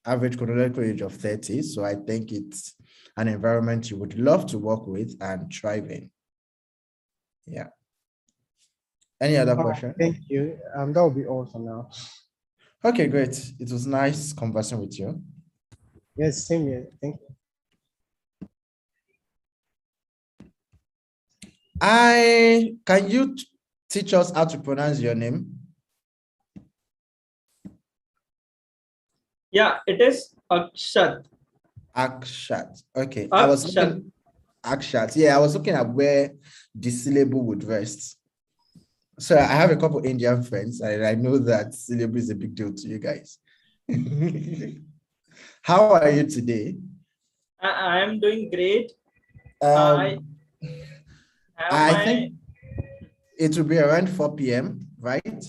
Speaker 5: average chronological age of 30. So I think it's an environment you would love to work with and thrive in. Yeah. Any other question?
Speaker 6: Thank you. That will be all for now.
Speaker 5: Okay, great. It was nice conversing with you.
Speaker 6: Yes, same here. Thank you.
Speaker 5: Can you teach us how to pronounce your name?
Speaker 7: Yeah, it is Akshat.
Speaker 5: Akshat. Okay.
Speaker 7: Akshat.
Speaker 5: Akshat. Yeah, I was looking at where the syllable would rest. So I have a couple Indian friends, and I know that syllable is a big deal to you guys. How are you today?
Speaker 7: I am doing great.
Speaker 5: I think it will be around 4 p.m., right?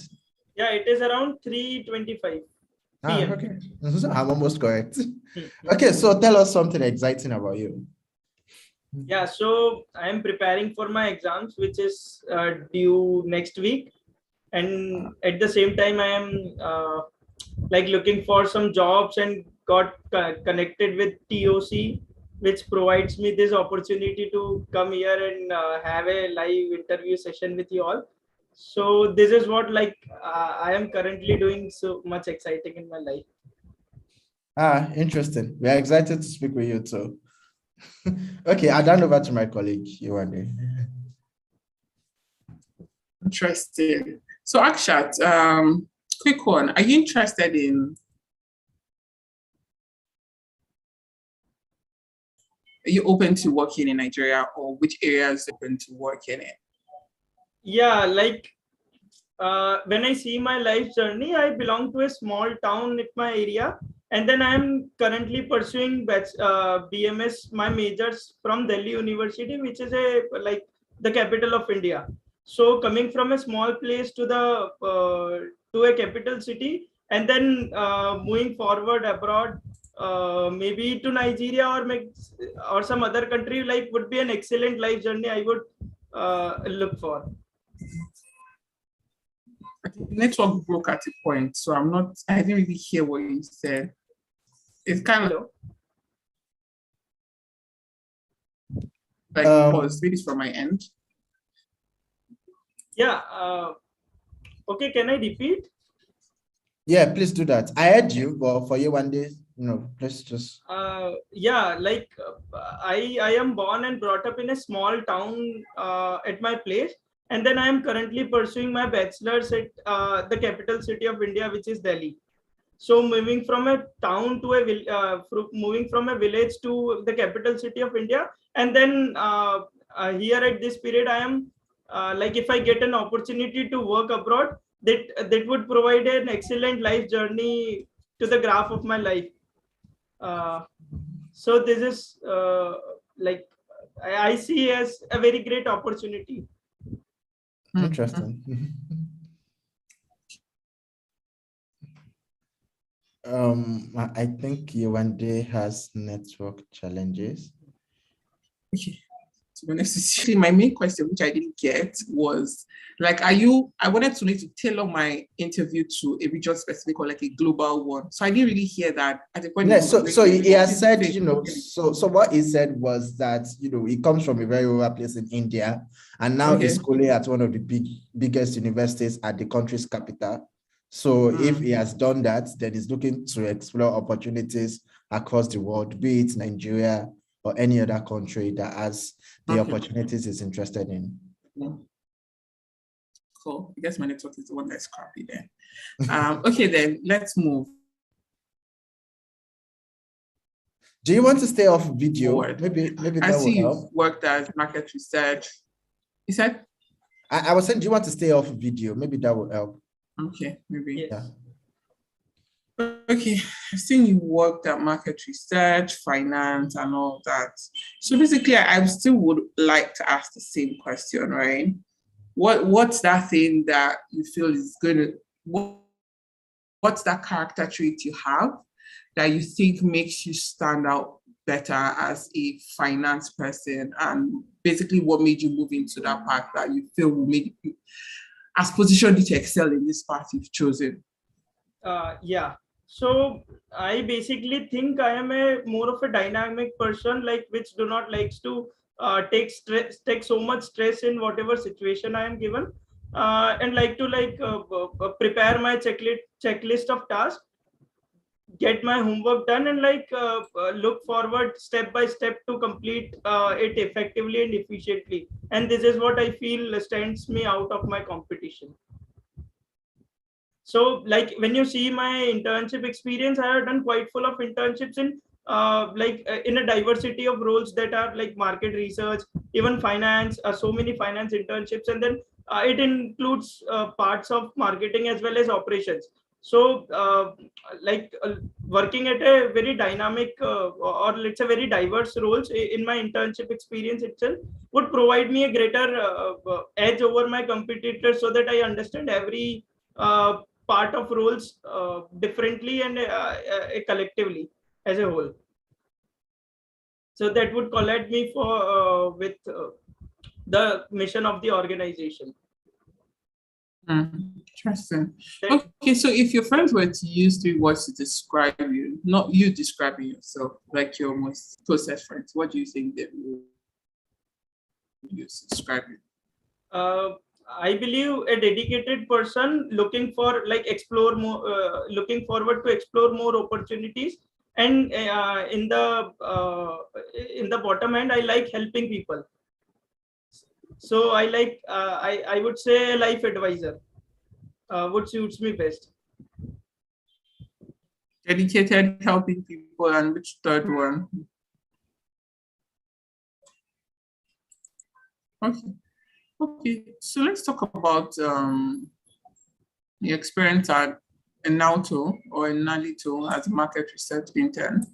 Speaker 7: Yeah, it is around 3:25 p.m.
Speaker 5: Okay. I'm almost correct. Okay, so tell us something exciting about you.
Speaker 7: Yeah, so I am preparing for my exams, which is due next week. And at the same time, I am looking for some jobs and got connected with TOC, which provides me this opportunity to come here and have a live interview session with you all. So this is what I am currently doing so much exciting in my life.
Speaker 5: Interesting. We are excited to speak with you too. Okay, I'll hand over to my colleague, Yewande.
Speaker 4: Interesting. So Akshat, quick one. Are you interested in, are you open to working in Nigeria, or which areas open to working in?
Speaker 7: Yeah, when I see my life journey, I belong to a small town in my area. And then I am currently pursuing BMS, my majors from Delhi University, which is the capital of India. So coming from a small place to a capital city, and then moving forward abroad, maybe to Nigeria or some other country, would be an excellent life journey I would look for.
Speaker 4: Network broke at a point, so I didn't really hear what you said. It's kind of pause. Maybe it's from my end.
Speaker 7: Yeah. Okay, can I repeat?
Speaker 5: Yeah, please do that. I heard you, but for you one day, let's just.
Speaker 7: Yeah, I am born and brought up in a small town at my place, and then I am currently pursuing my bachelor's at the capital city of India, which is Delhi. So moving from a town to moving from a village to the capital city of India, and then here at this period, I am if I get an opportunity to work abroad, that would provide an excellent life journey to the graph of my life. So this is I see as a very great opportunity.
Speaker 5: Interesting. I think Yewande has network challenges.
Speaker 4: Okay. To be honest, my main question, which I didn't get, was I wanted to need to tailor my interview to a region specific or a global one. So I didn't really hear that at the point.
Speaker 5: Yeah, so he has said, so what he said was that, he comes from a very rural place in India, and now he's schooling at one of the biggest universities at the country's capital. So if he has done that, then he's looking to explore opportunities across the world, be it Nigeria or any other country that has the opportunities he's interested in.
Speaker 4: Cool. I guess my network is the one that's crappy there. Okay, then let's move.
Speaker 5: Do you want to stay off video?
Speaker 4: Forward.
Speaker 5: Maybe that
Speaker 4: I see
Speaker 5: will help.
Speaker 4: you've worked as market research. You said?
Speaker 5: I was saying, do you want to stay off video? Maybe that will help.
Speaker 4: Okay, maybe.
Speaker 7: Yes.
Speaker 4: Yeah. Okay, I've seen you worked at market research, finance, and all that. So basically, I still would like to ask the same question, right? What's that thing that you feel is going to, what's that character trait you have that you think makes you stand out better as a finance person, and basically what made you move into that path that you feel will make you as positioned you to excel in this path you've chosen?
Speaker 7: Yeah. So I basically think I am a more of a dynamic person, like which do not likes to take so much stress in whatever situation I am given, and like to prepare my checklist of tasks, get my homework done, and look forward step by step to complete it effectively and efficiently. And this is what I feel stands me out of my competition. So like when you see my internship experience, I have done quite full of internships in in a diversity of roles that are like market research, even finance, so many finance internships, and then it includes parts of marketing as well as operations. So working at a very dynamic or let's say very diverse roles in my internship experience itself would provide me a greater edge over my competitors, so that I understand every part of roles differently and collectively as a whole. So that would collide me for with the mission of the organization.
Speaker 4: Interesting. Okay, so if your friends were to use 3 words to describe you, not you describing yourself, like your most closest friends, what do you think they would use to describe you?
Speaker 7: I believe a dedicated person looking for explore more, looking forward to explore more opportunities, and in the bottom end, I like helping people. So I would say life advisor would suits me best.
Speaker 4: Dedicated, helping people, and which third one? Okay, so let's talk about the experience at Enalto or Enalito as a market research intern.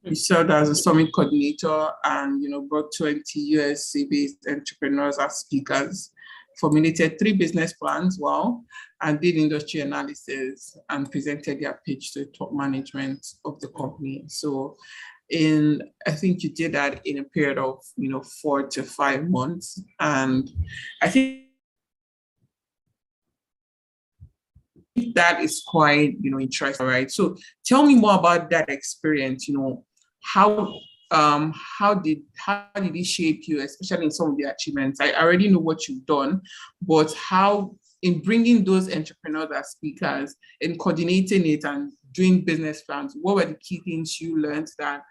Speaker 4: You served as a summit coordinator and brought 20 USA-based entrepreneurs as speakers, formulated 3 business plans, and did industry analysis and presented their pitch to the top management of the company. So I think you did that in a period of 4 to 5 months, and I think that is quite interesting, right? So tell me more about that experience. How did it shape you, especially in some of the achievements? I already know what you've done, but how in bringing those entrepreneurs as speakers and coordinating it and doing business plans, what were the key things you learned that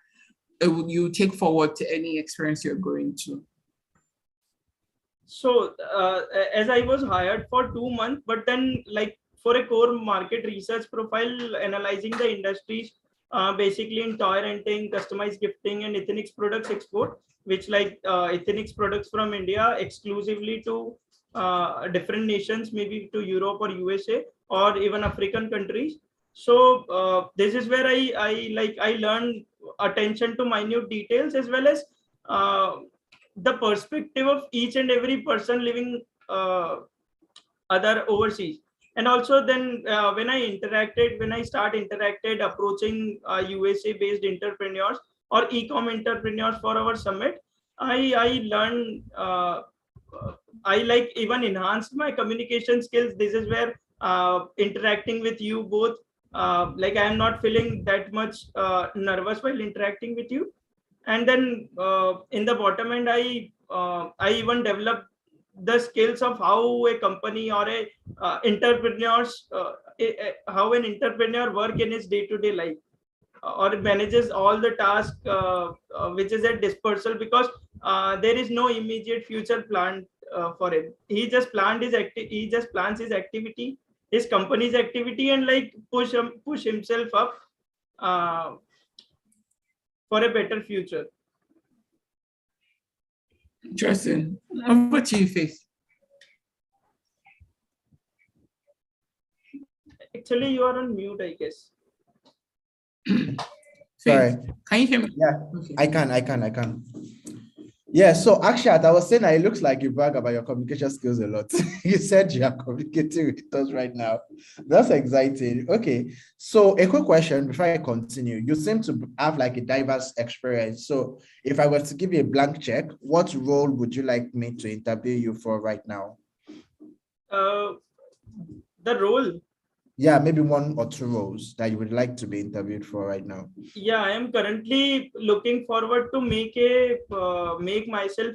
Speaker 4: you take forward to any experience you're going to?
Speaker 7: So as I was hired for 2 months, but then for a core market research profile, analyzing the industries, basically in toy renting, customized gifting, and ethnics products export, which ethnics products from India exclusively to different nations, maybe to Europe or USA or even African countries. So this is where I learned attention to minute details, as well as the perspective of each and every person living other overseas. And also then when I interacted approaching USA based entrepreneurs or e-com entrepreneurs for our summit, I learned I even enhanced my communication skills. This is where interacting with you both, I am not feeling that much nervous while interacting with you. And then in the bottom end, I even developed the skills of how a company or a how an entrepreneur work in his day-to-day life, or manages all the tasks which is at dispersal, because there is no immediate future plan for him. He just plans his activity, his company's activity, and push himself up for a better future.
Speaker 4: Interesting. What do you think?
Speaker 7: Actually, you are on mute, I guess.
Speaker 5: Sorry.
Speaker 4: Can you hear me?
Speaker 5: Yeah,
Speaker 4: okay.
Speaker 5: I can. Yeah, so actually, I was saying that it looks like you brag about your communication skills a lot. You said you are communicating with us right now. That's exciting. Okay, so a quick question before I continue. You seem to have like a diverse experience. So if I was to give you a blank check, what role would you like me to interview you for right now?
Speaker 7: The role.
Speaker 5: Yeah, maybe one or two roles that you would like to be interviewed for right now.
Speaker 7: Yeah, I am currently looking forward to make myself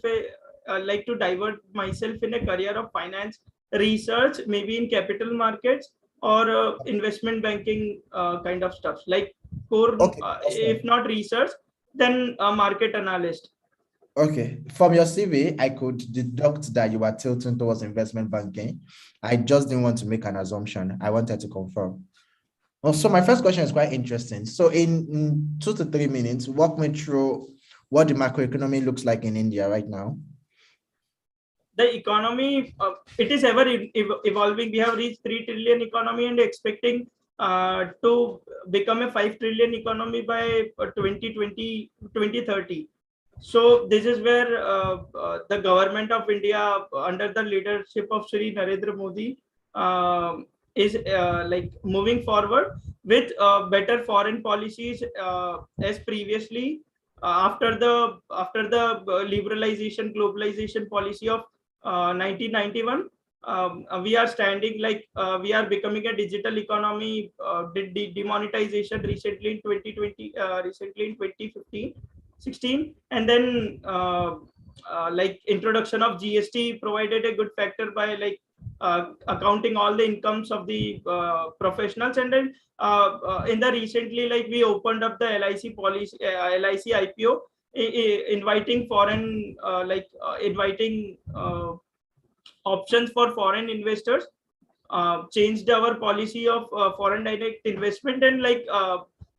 Speaker 7: like to divert myself in a career of finance research, maybe in capital markets or investment banking kind of stuff. Like core,
Speaker 5: Okay,
Speaker 7: if not research, then a market analyst.
Speaker 5: Okay, from your CV, I could deduct that you are tilting towards investment banking. I just didn't want to make an assumption. I wanted to confirm. Well, so my first question is quite interesting. So in 2 to 3 minutes, walk me through what the macroeconomy looks like in India right now.
Speaker 7: The economy, it is ever evolving. We have reached 3 trillion economy and expecting to become a 5 trillion economy by 2030. So this is where the government of India, under the leadership of Shri Narendra Modi, is like moving forward with better foreign policies as previously. After the liberalization, globalization policy of 1991, we are standing like we are becoming a digital economy. Demonetization recently in 2020, recently in 2015. 16, and then like introduction of GST provided a good factor by like accounting all the incomes of the professionals. And then in the recently, like we opened up the LIC policy, LIC IPO, inviting foreign inviting options for foreign investors, changed our policy of foreign direct investment, and like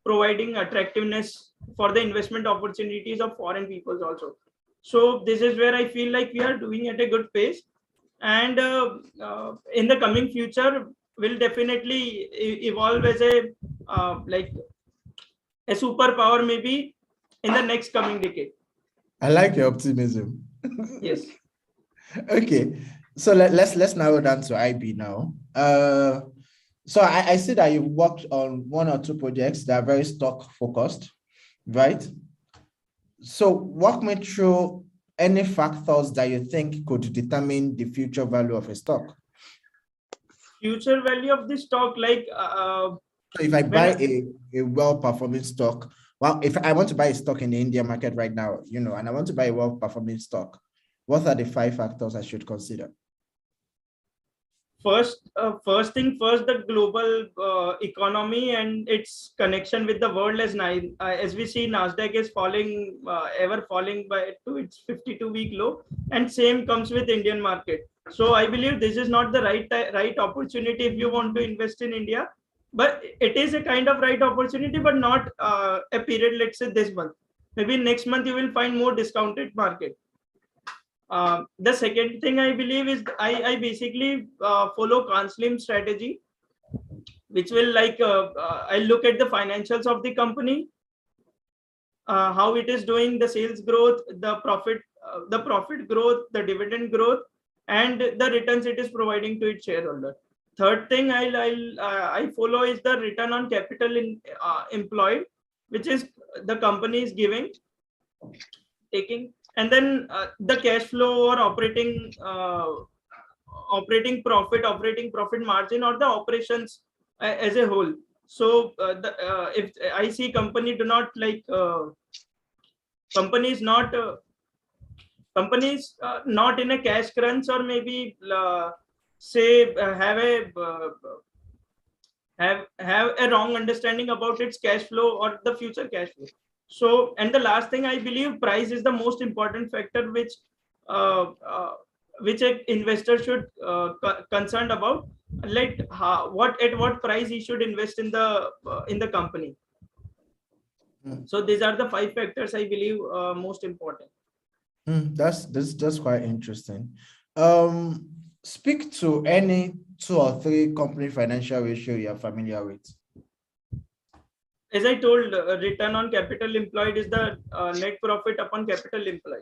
Speaker 7: providing attractiveness for the investment opportunities of foreign peoples also. So this is where I feel like we are doing at a good pace, and in the coming future will definitely evolve as a like a superpower maybe in the next coming decade.
Speaker 5: I like your optimism.
Speaker 7: Yes.
Speaker 5: Okay, so let's narrow down to IB now. So I see that you've worked on 1 or 2 projects that are very stock focused, right? So walk me through any factors that you think could determine the future value of a stock.
Speaker 7: Future value of the stock, like
Speaker 5: so if I buy a well-performing stock, well, if I want to buy a stock in the India market right now, you know, and I want to buy a well-performing stock, what are the 5 factors I should consider?
Speaker 7: First thing first, the global economy and its connection with the world. As we see, Nasdaq is falling, ever falling by to its 52-week low, and same comes with Indian market. So I believe this is not the right opportunity if you want to invest in India, but it is a kind of right opportunity, but not a period. Let's say this month, maybe next month you will find more discounted market. The second thing I believe is I basically follow ConSlim strategy, which will like I look at the financials of the company, how it is doing, the sales growth, the profit growth, the dividend growth, and the returns it is providing to its shareholder. Third thing I follow is the return on capital employed, which is the company is taking. And then the cash flow or operating profit margin, or the operations as a whole. So if I see companies not in a cash crunch, or maybe say have a wrong understanding about its cash flow or the future cash flow. So, and the last thing, I believe price is the most important factor which an investor should concerned about, like at what price he should invest in the company. So these are the 5 factors I believe most important.
Speaker 5: That's quite interesting. Speak to any 2 or 3 company financial ratio you're familiar with.
Speaker 7: As I told, return on capital employed is the net profit upon capital employed.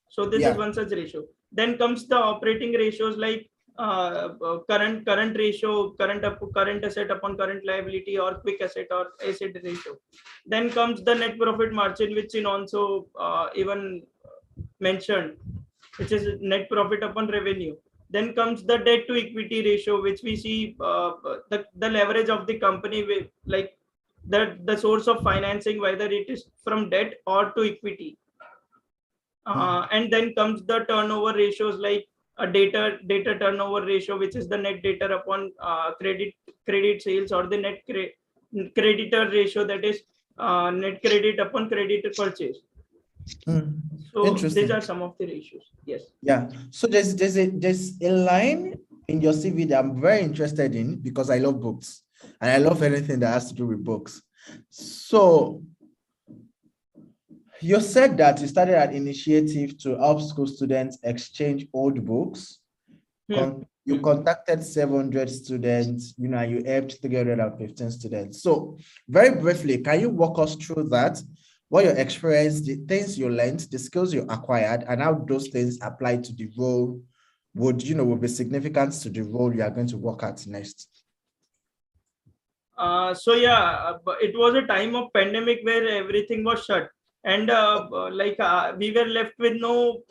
Speaker 7: So this is one such ratio. Then comes the operating ratios like current ratio, current asset upon current liability, or quick asset or asset ratio. Then comes the net profit margin, which in also even mentioned, which is net profit upon revenue. Then comes the debt to equity ratio, which we see the leverage of the company with, like the source of financing, whether it is from debt or to equity. And then comes the turnover ratios like a data turnover ratio, which is the net debtor upon credit sales, or the net creditor ratio, that is net credit upon creditor purchase. So these are some of the ratios. Yes.
Speaker 5: Yeah. So there's a line in your CV that I'm very interested in, because I love books and I love anything that has to do with books. So you said that you started an initiative to help school students exchange old books. You contacted 700 students, you helped 315 students. So very briefly, can you walk us through that? What your experience, the things you learned, the skills you acquired, and how those things apply to the role would be significant to the role you are going to work at next?
Speaker 7: So yeah, it was a time of pandemic where everything was shut, and we were left with no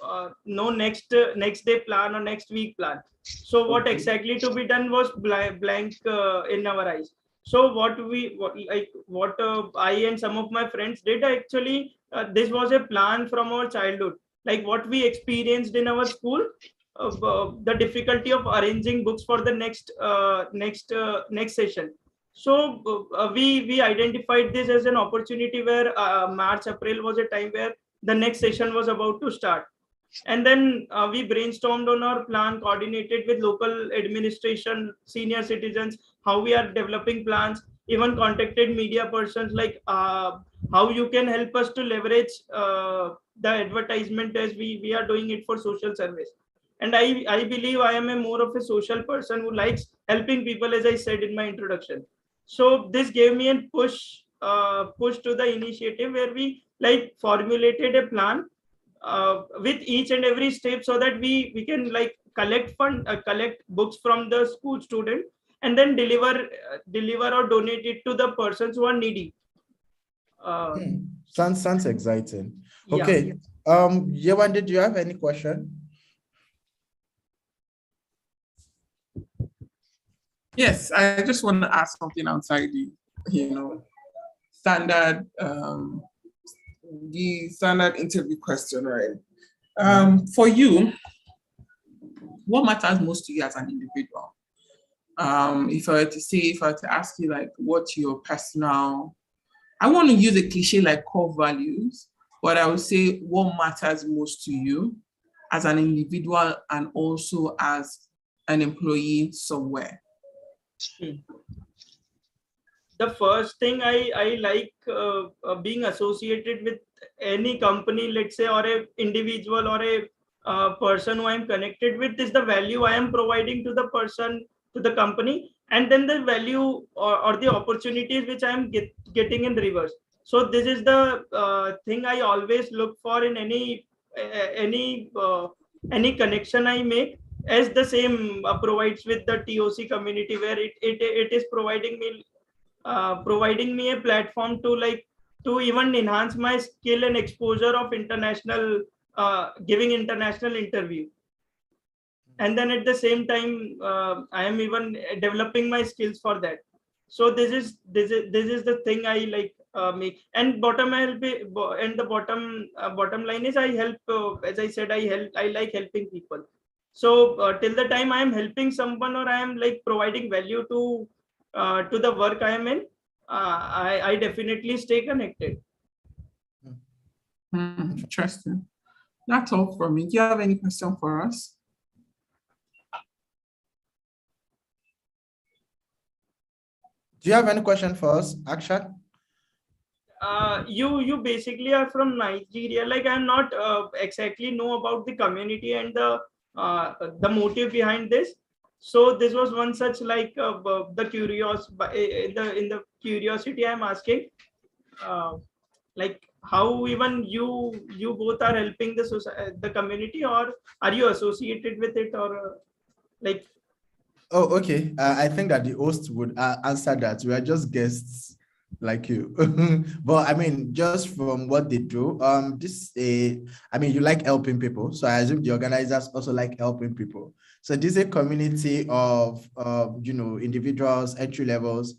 Speaker 7: next day plan or next week plan. So what exactly to be done was blank in our eyes. So what I and some of my friends did, actually, this was a plan from our childhood, like what we experienced in our school, the difficulty of arranging books for the next session. So we identified this as an opportunity where March, April was a time where the next session was about to start. And then we brainstormed on our plan, coordinated with local administration, senior citizens, how we are developing plans, even contacted media persons, like how you can help us to leverage the advertisement, as we are doing it for social service. And I believe I am a more of a social person who likes helping people, as I said in my introduction. So this gave me a push to the initiative, where we like formulated a plan with each and every step, so that we can like collect books from the school student, and then deliver or donate it to the persons who are needy.
Speaker 5: Sounds exciting. Okay. Yewande, do you have any question?
Speaker 4: Yes, I just want to ask something outside the standard interview question, right? For you, what matters most to you as an individual? If I were to ask you, like, what's your personal, I want to use a cliche like core values, but I would say what matters most to you as an individual and also as an employee somewhere.
Speaker 7: The first thing I like being associated with any company, let's say, or a individual or a person who I'm connected with, is the value I am providing to the person, to the company, and then the value or the opportunities which I'm getting in reverse. So this is the thing I always look for in any connection I make, as the same provides with the TOC community, where it is providing me a platform to even enhance my skill and exposure of international giving international interview. And then at the same time, I am even developing my skills for that. So this is the thing I like make. And bottom line is I help. As I said, I like helping people. So till the time I am helping someone, or I am like providing value to the work I am in, I definitely stay connected.
Speaker 4: Interesting. That's all from me. Do you have any question for us?
Speaker 5: Do you have any question for us, Akshat?
Speaker 7: You basically are from Nigeria. Like, I'm not exactly know about the community and the motive behind this. So this was one such like the curiosity I'm asking. Like, how even you both are helping the society, the community, or are you associated with it, or like?
Speaker 5: Oh, okay. I think that the host would answer that. We are just guests like you. But I mean, just from what they do, I mean, you like helping people. So I assume the organizers also like helping people. So this is a community of, individuals, entry levels.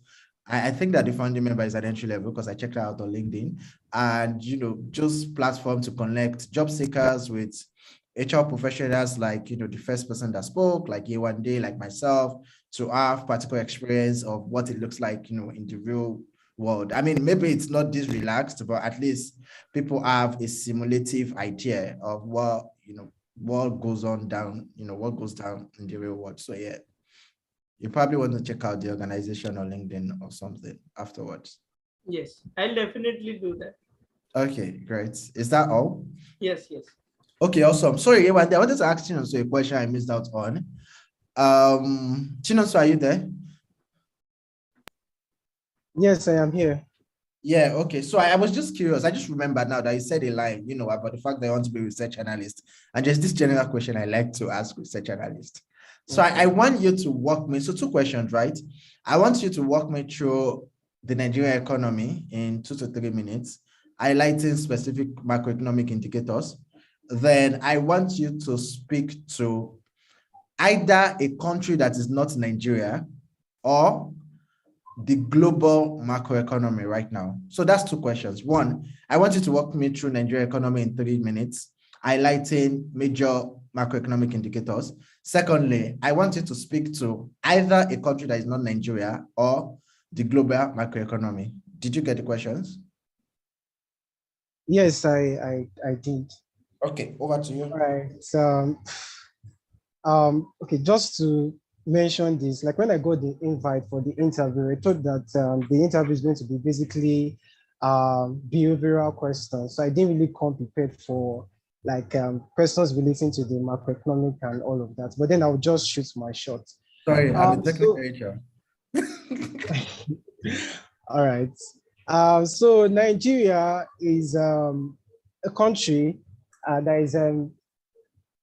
Speaker 5: I think that the founding member is at entry level because I checked her out on LinkedIn, and, just platform to connect job seekers with HR professionals, like, the first person that spoke, like Yewande, like myself, to have practical experience of what it looks like, in the real world. I mean, maybe it's not this relaxed, but at least people have a simulative idea of what goes on down, what goes down in the real world. So yeah, you probably want to check out the organization on LinkedIn or something afterwards.
Speaker 7: Yes, I'll definitely do that.
Speaker 5: Okay, great. Is that all?
Speaker 7: Yes.
Speaker 5: Okay, awesome. Sorry, Yewande, I wanted to ask Chinonso a question I missed out on. Chinonso, are you there?
Speaker 6: Yes, I am here.
Speaker 5: Yeah, okay. So I was just curious. I just remembered now that you said a line, about the fact that you want to be a research analyst. And there's this general question I like to ask research analysts. So okay. I want you to walk me, so 2 questions, right? I want you to walk me through the Nigerian economy in 2 to 3 minutes, highlighting specific macroeconomic indicators. Then I want you to speak to either a country that is not Nigeria or the global macroeconomy right now. So that's 2 questions. 1, I want you to walk me through Nigerian economy in 3 minutes, highlighting major macroeconomic indicators. Secondly, I want you to speak to either a country that is not Nigeria or the global macroeconomy. Did you get the questions?
Speaker 6: Yes, I did.
Speaker 5: Okay, over to you.
Speaker 6: All right. So, okay, just to mention this, like when I got the invite for the interview, I thought that the interview is going to be basically behavioral questions. So I didn't really come prepared for like questions relating to the macroeconomic and all of that. But then I'll just shoot my shot.
Speaker 5: Sorry, I'm a technical HR.
Speaker 6: All right. So Nigeria is a country that is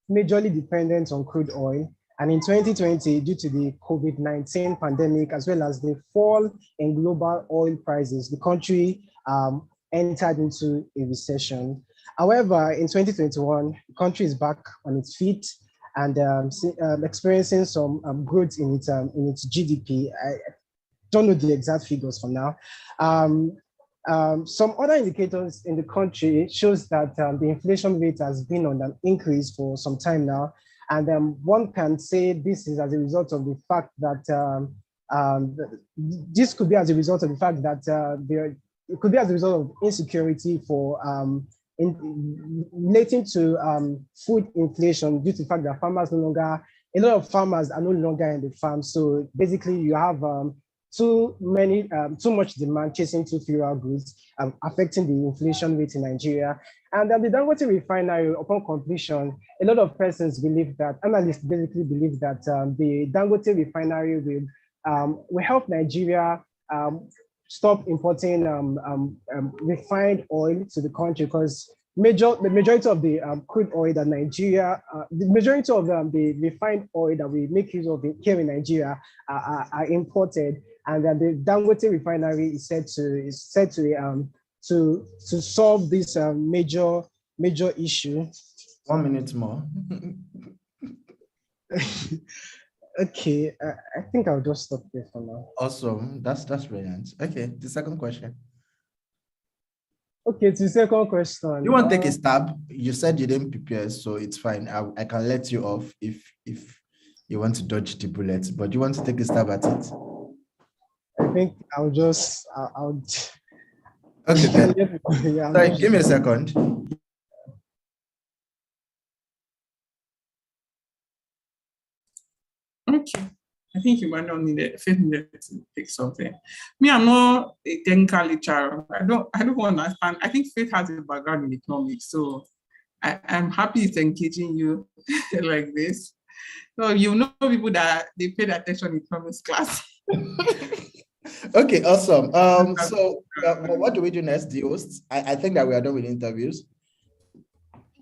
Speaker 6: majorly dependent on crude oil. And in 2020, due to the COVID-19 pandemic, as well as the fall in global oil prices, the country entered into a recession. However, in 2021, the country is back on its feet and experiencing some growth in its GDP. I don't know the exact figures for now. Some other indicators in the country shows that the inflation rate has been on an increase for some time now. And one can say this is as a result of the fact that this could be as a result of the fact that it could be as a result of insecurity for relating to food inflation due to the fact that a lot of farmers are no longer in the farm. So basically you have too much demand chasing too fewer goods, affecting the inflation rate in Nigeria. And the Dangote refinery, upon completion, a lot of persons believe that, analysts basically believe that the Dangote refinery will help Nigeria stop importing refined oil to the country, because the majority of the crude oil that Nigeria, the majority of the refined oil that we make use of here in Nigeria are imported, and the Dangote refinery is said to solve this major issue.
Speaker 5: 1 minute more.
Speaker 6: Okay, I think I'll just stop there for now.
Speaker 5: Awesome, that's brilliant. Okay, the second question.
Speaker 6: Okay, to the second question.
Speaker 5: You want to take a stab? You said you didn't prepare, so it's fine. I can let you off if you want to dodge the bullet, but you want to take a stab at it?
Speaker 6: I think I'll
Speaker 5: okay, then.
Speaker 6: Yeah,
Speaker 5: sorry, give me a second.
Speaker 4: Okay. I think Emmanuel needed to pick something. Me, I'm not a technical lecturer. I don't understand. I think Faith has a background in economics, so I'm happy it's engaging you like this. So you know people that they paid attention in economics class.
Speaker 5: Okay, awesome. So what do we do next, the hosts? I think that we are done with interviews.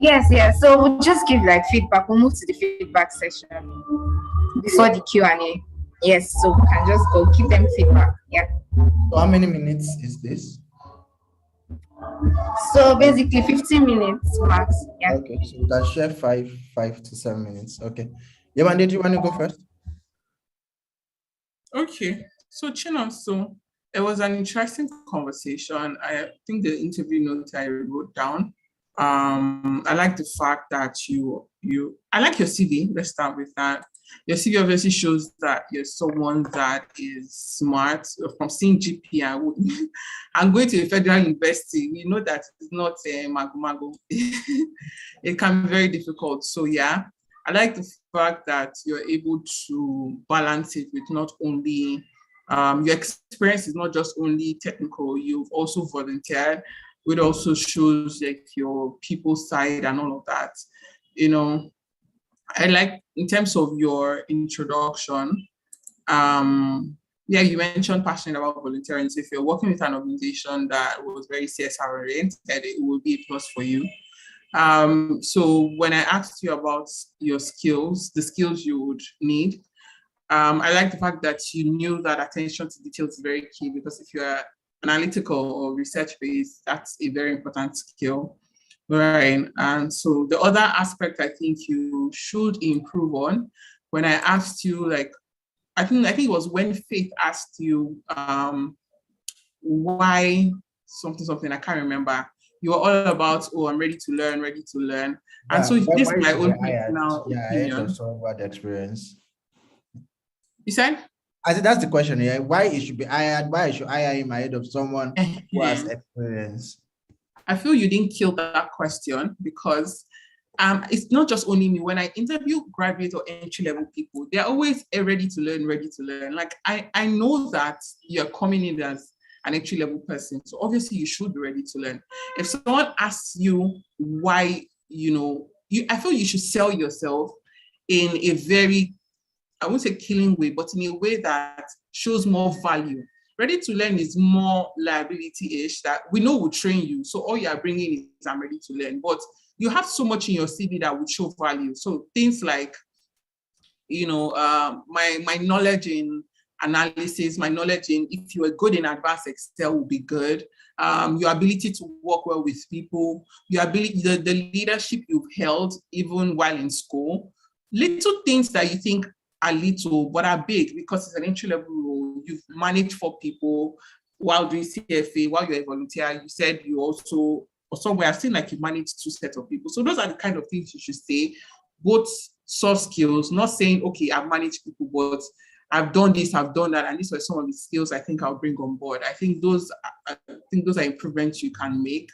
Speaker 1: Yes, yes. So we'll just give like feedback. We'll move to the feedback session before the Q&A. Yes, so we can just go give them feedback. Yeah.
Speaker 5: So how many minutes is this?
Speaker 1: So basically 15 minutes max. Yeah.
Speaker 5: Okay, so we can share 5 to 7 minutes. Okay. Yewande, do you want to go first?
Speaker 4: Okay. So so it was an interesting conversation. I think the interview notes I wrote down. I like the fact that I like your CV. Let's start with that. Your CV obviously shows that you're someone that is smart. From seeing GPA, I'm going to a federal university. You know that it's not a mago. It can be very difficult. So yeah, I like the fact that you're able to balance it with not only your experience is not just only technical. You've also volunteered. It also shows like your people side and all of that. I like in terms of your introduction, you mentioned passionate about volunteering. So if you're working with an organization that was very CSR oriented, it will be a plus for you. So when I asked you about your skills, the skills you would need, I like the fact that you knew that attention to details is very key, because if you're analytical or research-based, that's a very important skill, right? And so the other aspect I think you should improve on, when I asked you, like, I think it was when Faith asked you why something, I can't remember. You were all about, I'm ready to learn. And so this is my own personal opinion.
Speaker 5: What experience?
Speaker 4: You said?
Speaker 5: I said that's the question here. Why it should be hired? Why I should hire him ahead of someone who has experience?
Speaker 4: I feel you didn't kill that question, because it's not just only me. When I interview graduate or entry-level people, they're always ready to learn. Like I know that you're coming in as an entry-level person, so obviously you should be ready to learn. If someone asks you why, I feel you should sell yourself in a very, I won't say killing way, but in a way that shows more value. Ready to learn is more liability-ish, that we know will train you. So all you are bringing is I'm ready to learn. But you have so much in your CV that would show value. So things like, my knowledge in analysis, my knowledge in, if you are good in advanced Excel, will be good. Your ability to work well with people, your ability, the leadership you've held even while in school. Little things that you think are little but are big, because it's an entry-level role. You've managed 4 people while doing CFA, while you're a volunteer. You said you also, or somewhere I've seen like you managed 2 sets of people. So those are the kind of things you should say, both soft skills, not saying, okay, I've managed people, but I've done this, I've done that, and these are some of the skills I think I'll bring on board. I think those are improvements you can make.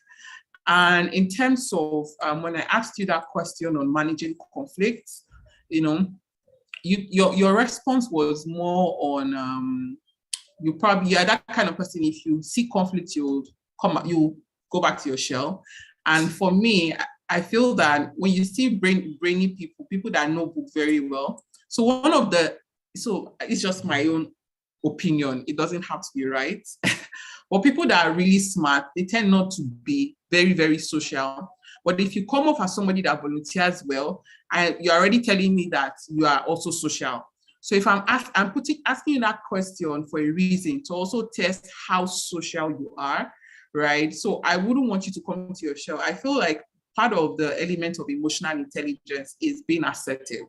Speaker 4: And in terms of when I asked you that question on managing conflicts, your response was more on you're that kind of person. If you see conflict, you go back to your shell. And for me, I feel that when you see brainy people that know book very well. So it's just my own opinion. It doesn't have to be right. But people that are really smart, they tend not to be very, very social. But if you come off as somebody that volunteers well, you're already telling me that you are also social. So if I'm asking you that question for a reason, to also test how social you are, right? So I wouldn't want you to come to your shell. I feel like part of the element of emotional intelligence is being assertive.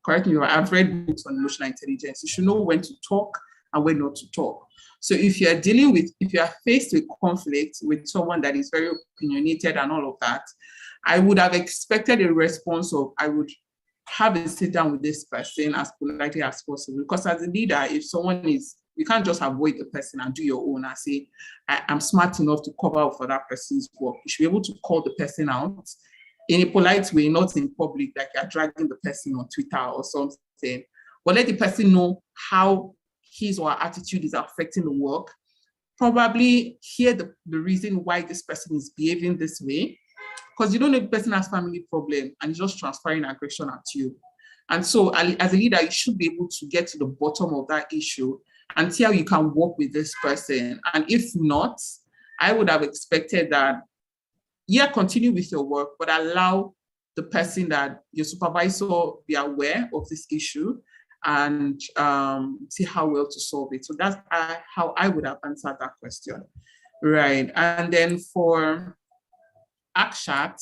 Speaker 4: Correct me if I've read books on emotional intelligence. You should know when to talk and when not to talk. So if you are faced with conflict with someone that is very opinionated and all of that, I would have expected a response of, I would have a sit down with this person as politely as possible. Because as a leader, if someone is, you can't just avoid the person and do your own and say, I'm smart enough to cover up for that person's work. You should be able to call the person out in a polite way, not in public, like you're dragging the person on Twitter or something. But let the person know how his or her attitude is affecting the work. Probably hear the reason why this person is behaving this way. Because you don't know if the person has family problem and just transferring aggression at you. And so as a leader, you should be able to get to the bottom of that issue and see how you can work with this person. And if not, I would have expected that, yeah, continue with your work, but allow the person that your supervisor be aware of this issue and see how well to solve it. So that's how I would have answered that question. Right. And then for Akshat,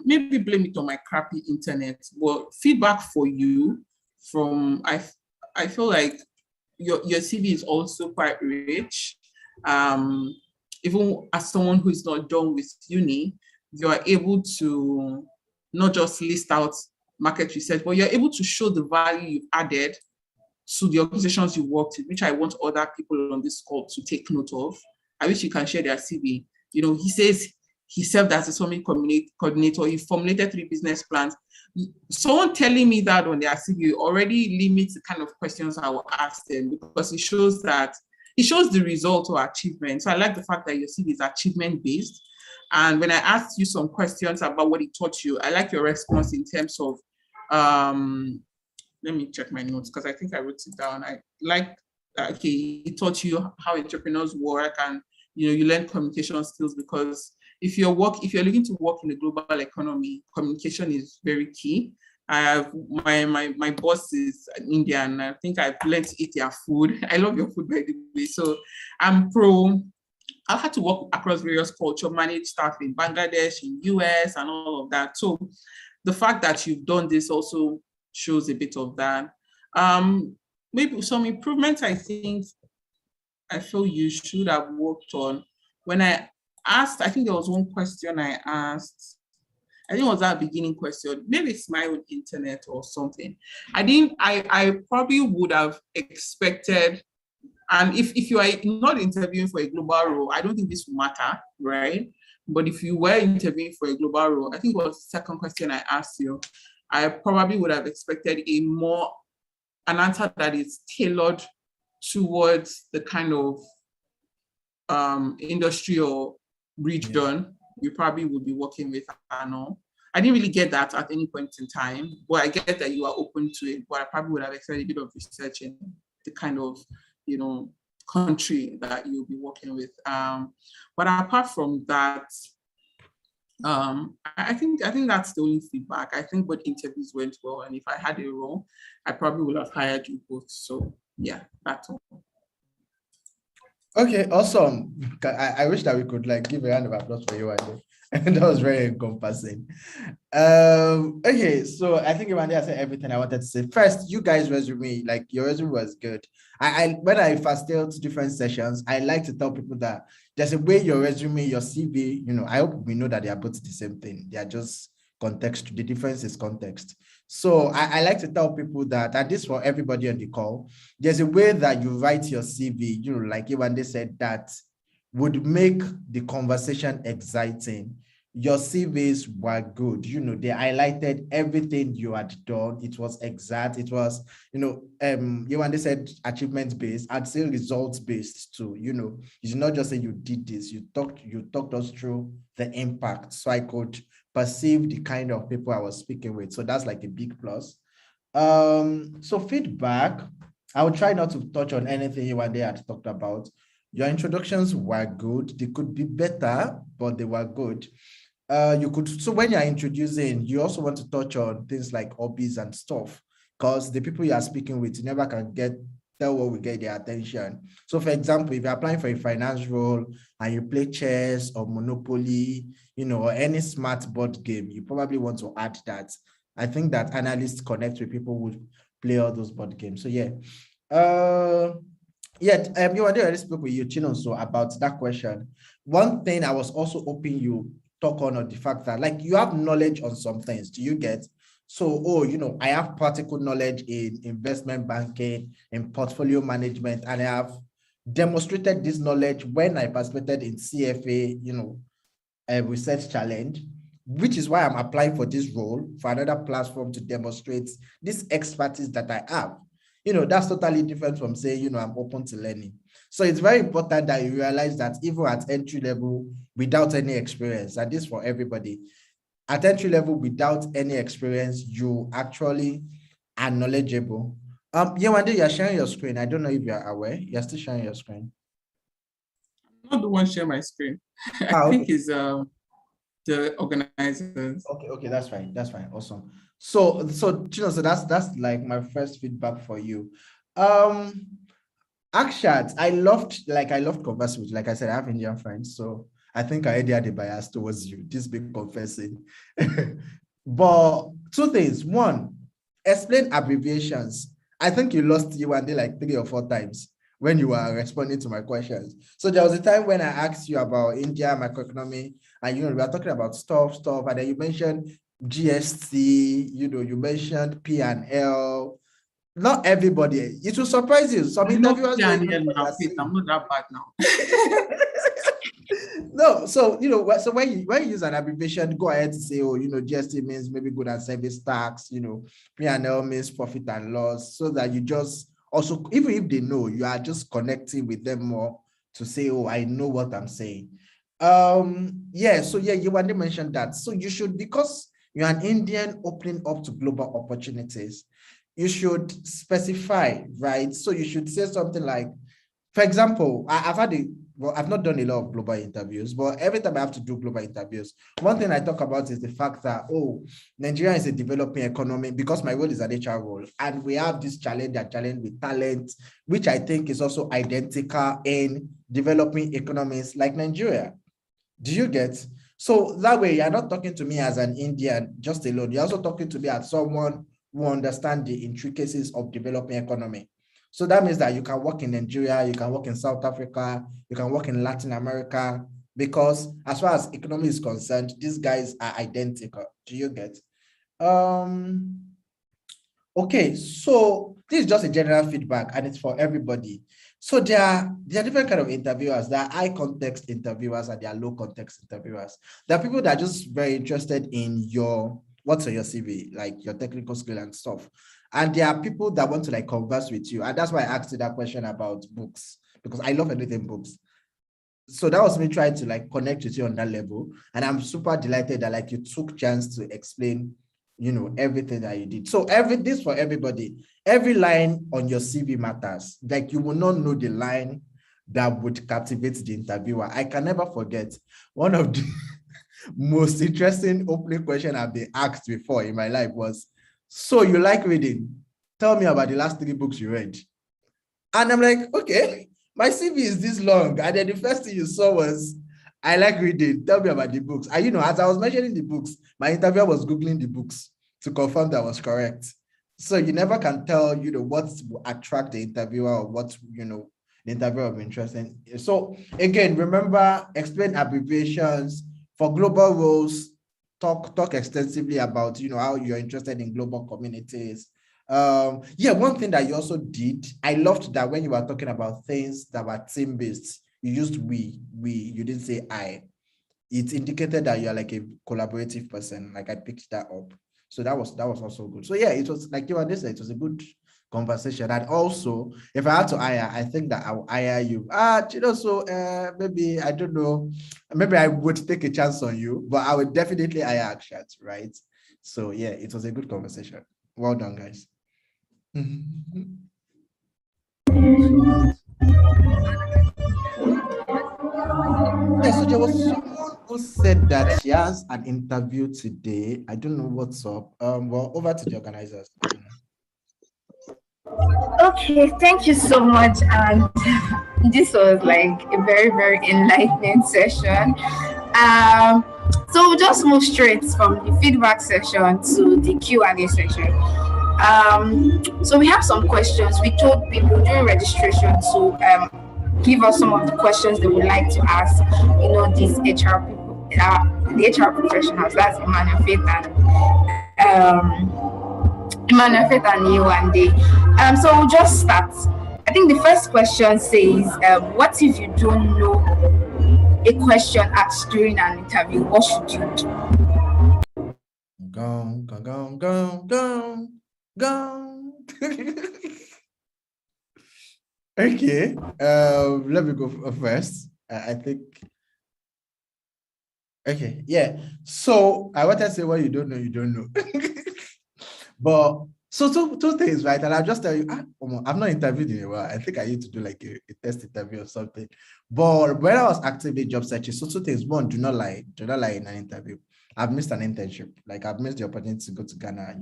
Speaker 4: maybe blame it on my crappy internet, but feedback for you from, I feel like your CV is also quite rich. Even as someone who is not done with uni, you are able to not just list out market research, but you're able to show the value you've added to the organizations you worked in, which I want other people on this call to take note of. I wish you can share their CV. You know, he says he served as a summit coordinator. He formulated 3 business plans. Someone telling me that on their CV already limits the kind of questions I will ask them, because it shows the result or achievement. So I like the fact that your CV is achievement based. And when I asked you some questions about what it taught you, I like your response in terms of, let me check my notes because I think I wrote it down. I like, okay, it taught you how entrepreneurs work, and you learn communication skills, because if you're looking to work in the global economy, communication is very key. I have my boss is Indian, and I think I've learned to eat their food. I love your food, by the way. So I've had to work across various cultures, manage staff in Bangladesh, in US, and all of that. So the fact that you've done this also shows a bit of that. Maybe some improvements I feel you should have worked on. When I asked, I think there was one question I asked. I think it was that beginning question. Maybe it's my own internet or something. I probably would have expected, and if you are not interviewing for a global role, I don't think this will matter, right? But if you were interviewing for a global role, I think it was the second question I asked you, I probably would have expected an answer that is tailored towards the kind of industry or region you probably would be working with. I didn't really get that at any point in time, but I get that you are open to it. But I probably would have expected a bit of research in the kind of, country that you'll be working with. But apart from that, I think that's the only feedback. I think both interviews went well, and if I had a role, I probably would have hired you both. So yeah, that's all.
Speaker 5: Okay, awesome. I wish that we could give a round of applause for Yewande. And that was very encompassing. Okay, so I think Yewande has said everything I wanted to say. First, you guys' resume, your resume was good. When I facilitated different sessions, I like to tell people that there's a way your resume, your CV, I hope we know that they are both the same thing. They are just context. The difference is context. So I like to tell people that, and this for everybody on the call, there's a way that you write your CV, like Yewande said, that would make the conversation exciting. Your CVs were good. They highlighted everything you had done. It was exact. It was, Yewande said achievement-based. I'd say results-based too. You did not just say you did this. You talked us through the impact. So I could perceive the kind of people I was speaking with. So that's a big plus. So feedback, I will try not to touch on anything Yewande had talked about. Your introductions were good. They could be better, but they were good. So when you're introducing, you also want to touch on things like hobbies and stuff, because the people you are speaking with, you never can tell what will get their attention. So for example, if you're applying for a finance role and you play chess or Monopoly, or any smart board game, you probably want to add that. I think that analysts connect with people who play all those board games. So yeah. You already spoke with you, Chino, so about that question. One thing I was also hoping you talk on the fact that you have knowledge on some things. Do you get? So, I have practical knowledge in investment banking, in portfolio management, and I have demonstrated this knowledge when I participated in CFA, a research challenge, which is why I'm applying for this role, for another platform to demonstrate this expertise that I have. That's totally different from saying, I'm open to learning. So it's very important that you realize that even at entry level, without any experience, and this for everybody, at entry level, without any experience, you actually are knowledgeable. Yewande, you're sharing your screen. I don't know if you're aware. You're still sharing your screen.
Speaker 4: I'm not the one sharing my screen. I think
Speaker 5: Okay.
Speaker 4: it's the organizers.
Speaker 5: Okay, that's fine. That's fine. Awesome. So that's like my first feedback for you. Akshat, I loved conversing with you. Like I said, I have Indian friends, so I think I already had a bias towards you. This big confessing. But two things. One, explain abbreviations. I think you lost Yewande like 3 or 4 times when you were responding to my questions. So there was a time when I asked you about India macroeconomy, and we were talking about stuff, and then you mentioned GST, you mentioned P&L. Not everybody. It will surprise you. Some interviewers don't even know what you're saying.
Speaker 4: I'm not that bad now.
Speaker 5: No, so so when you use an abbreviation, go ahead to say, oh, GST means maybe good and service tax, P&L means profit and loss, so that you just also, even if they know, you are just connecting with them more to say, oh, I know what I'm saying. You already mentioned that. So you should, because you're an Indian opening up to global opportunities, you should specify, right? So you should say something like, for example, I've not done a lot of global interviews, but every time I have to do global interviews, one thing I talk about is the fact that, Nigeria is a developing economy, because my role is an HR role, and we have this challenge with talent, which I think is also identical in developing economies like Nigeria. Do you get? So that way, you're not talking to me as an Indian just alone. You're also talking to me as someone who understands the intricacies of developing economy. So that means that you can work in Nigeria, you can work in South Africa, you can work in Latin America, because as far as economy is concerned, these guys are identical. Do you get? Okay, so this is just a general feedback, and it's for everybody. So there are different kind of interviewers. There are high context interviewers and there are low context interviewers. There are people that are just very interested in what's on your CV, like your technical skill and stuff. And there are people that want to like converse with you. And that's why I asked you that question about books, because I love anything books. So that was me trying to like connect with you on that level. And I'm super delighted that like you took chance to explain, everything that you did. So this for everybody, every line on your CV matters. Like you will not know the line that would captivate the interviewer. I can never forget one of the most interesting opening question I've been asked before in my life was, so you like reading? Tell me about the last 3 books you read. And I'm like, okay, my CV is this long. And then the first thing you saw was, I like reading. Tell me about the books. And as I was mentioning the books, my interviewer was Googling the books to confirm that was correct. So you never can tell, what will attract the interviewer or what, the interviewer will be interested in. So again, remember, explain abbreviations. For global roles, talk extensively about, how you're interested in global communities. One thing that you also did, I loved that when you were talking about things that were team-based, you used we, you didn't say I. It indicated that you're like a collaborative person. Like I picked that up. So that was also good. So yeah, it was like you were said, it was a good conversation. And also, if I had to hire, I think that I'll hire you. Maybe, I don't know, maybe I would take a chance on you, but I would definitely hire Akshat, right? So yeah, it was a good conversation. Well done, guys. Yeah, so there was someone who said that she has an interview today. I don't know what's up. Well, over to the organizers.
Speaker 1: Okay, thank you so much. And this was like a very, very enlightening session. So we'll just move straight from the feedback session to the Q&A session. So we have some questions. We told people during registration to give us some of the questions they would like to ask, these HR people, the HR professionals. That's Emmanuel, Faith, and Yewande. So we'll just start. I think the first question says, what if you don't know a question asked during an interview? What should you do?
Speaker 5: Go. Okay, let me go first. I think. Okay, yeah. So I want to say what you don't know, But So two things, right? And I'll just tell you, I've not interviewed in a while. I think I need to do like a test interview or something. But when I was actively job searching, so two things. One, do not lie. Do not lie in an interview. I've missed an internship. Like I've missed the opportunity to go to Ghana,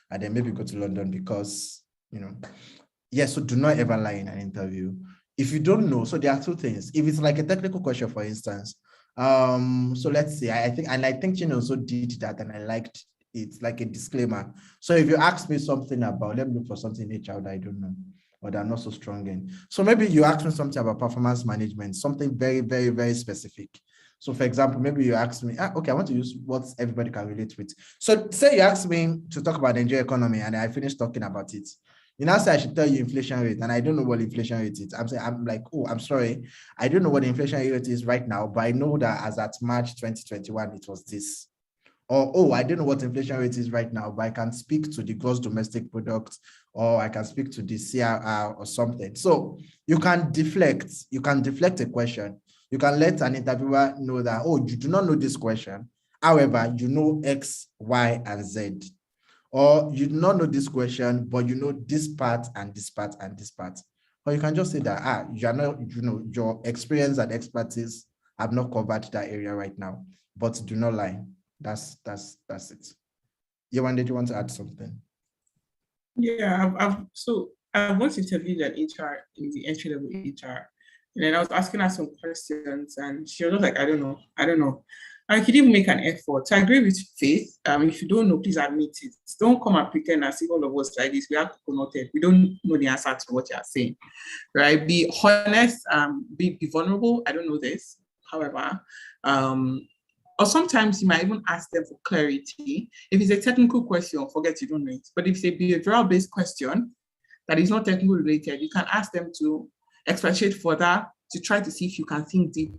Speaker 5: and then maybe go to London because, so do not ever lie in an interview. If you don't know, so there are two things. If it's like a technical question, for instance, so let's see, I think Chin also did that and I liked it's like a disclaimer. So if you ask me something about, let me look for something in HR that I don't know or that I'm not so strong in. So maybe you ask me something about performance management, something very, very, very specific. So for example, maybe you ask me, okay, I want to use what everybody can relate with. So say you ask me to talk about the Nigerian economy and I finished talking about it. You now say I should tell you inflation rate, and I don't know what inflation rate is. I'm like, oh, I'm sorry. I don't know what the inflation rate is right now, but I know that as at March 2021, it was this. Or, oh, I don't know what inflation rate is right now, but I can speak to the gross domestic product, or I can speak to the CRR or something. So you can deflect a question. You can let an interviewer know that, oh, you do not know this question. However, you know X, Y, and Z. Or you do not know this question, but you know this part and this part and this part. Or you can just say that, you're not, your experience and expertise have not covered that area right now, but do not lie. That's it. Yewande, did you want to add something?
Speaker 4: Yeah, I once interviewed an HR in the entry level HR, and then I was asking her some questions, and she was just like, I don't know. And he didn't make an effort. So I agree with Faith. If you don't know, please admit it. Don't come and pretend as if all of us like this. We are coconutted. We don't know the answer to what you are saying, right? Be honest. Be vulnerable. I don't know this. However, or sometimes you might even ask them for clarity. If it's a technical question, forget you don't know it. But if it's a behavioral-based question that is not technical related, you can ask them to expatiate further to try to see if you can think deeper.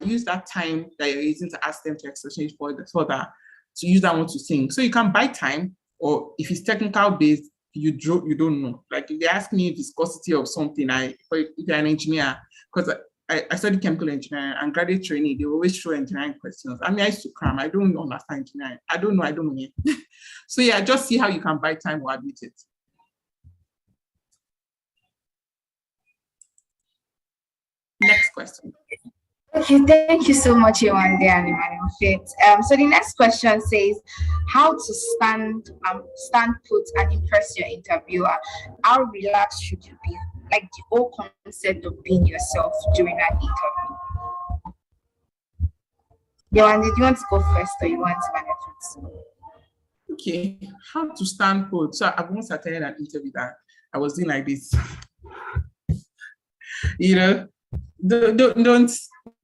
Speaker 4: Use that time that you're using to ask them to expatiate further to use that one to think. So you can buy time, or if it's technical based, you don't know. Like if they ask me viscosity of something, if you're an engineer, because I studied chemical engineering and graduate training, they always throw engineering questions. I used to cram. I don't understand engineering. I don't know. So yeah, just see how you can buy time or admit it. Next question.
Speaker 1: Okay, thank you so much, Yewande and Emmanuel. So the next question says, how to stand put and impress your interviewer? How relaxed should you be? Like the whole concept of being yourself during an interview. Yewande, do you want to go first or you want Emmanuel?
Speaker 4: Okay, how to stand put. So I've once attended an interview that I was doing like this.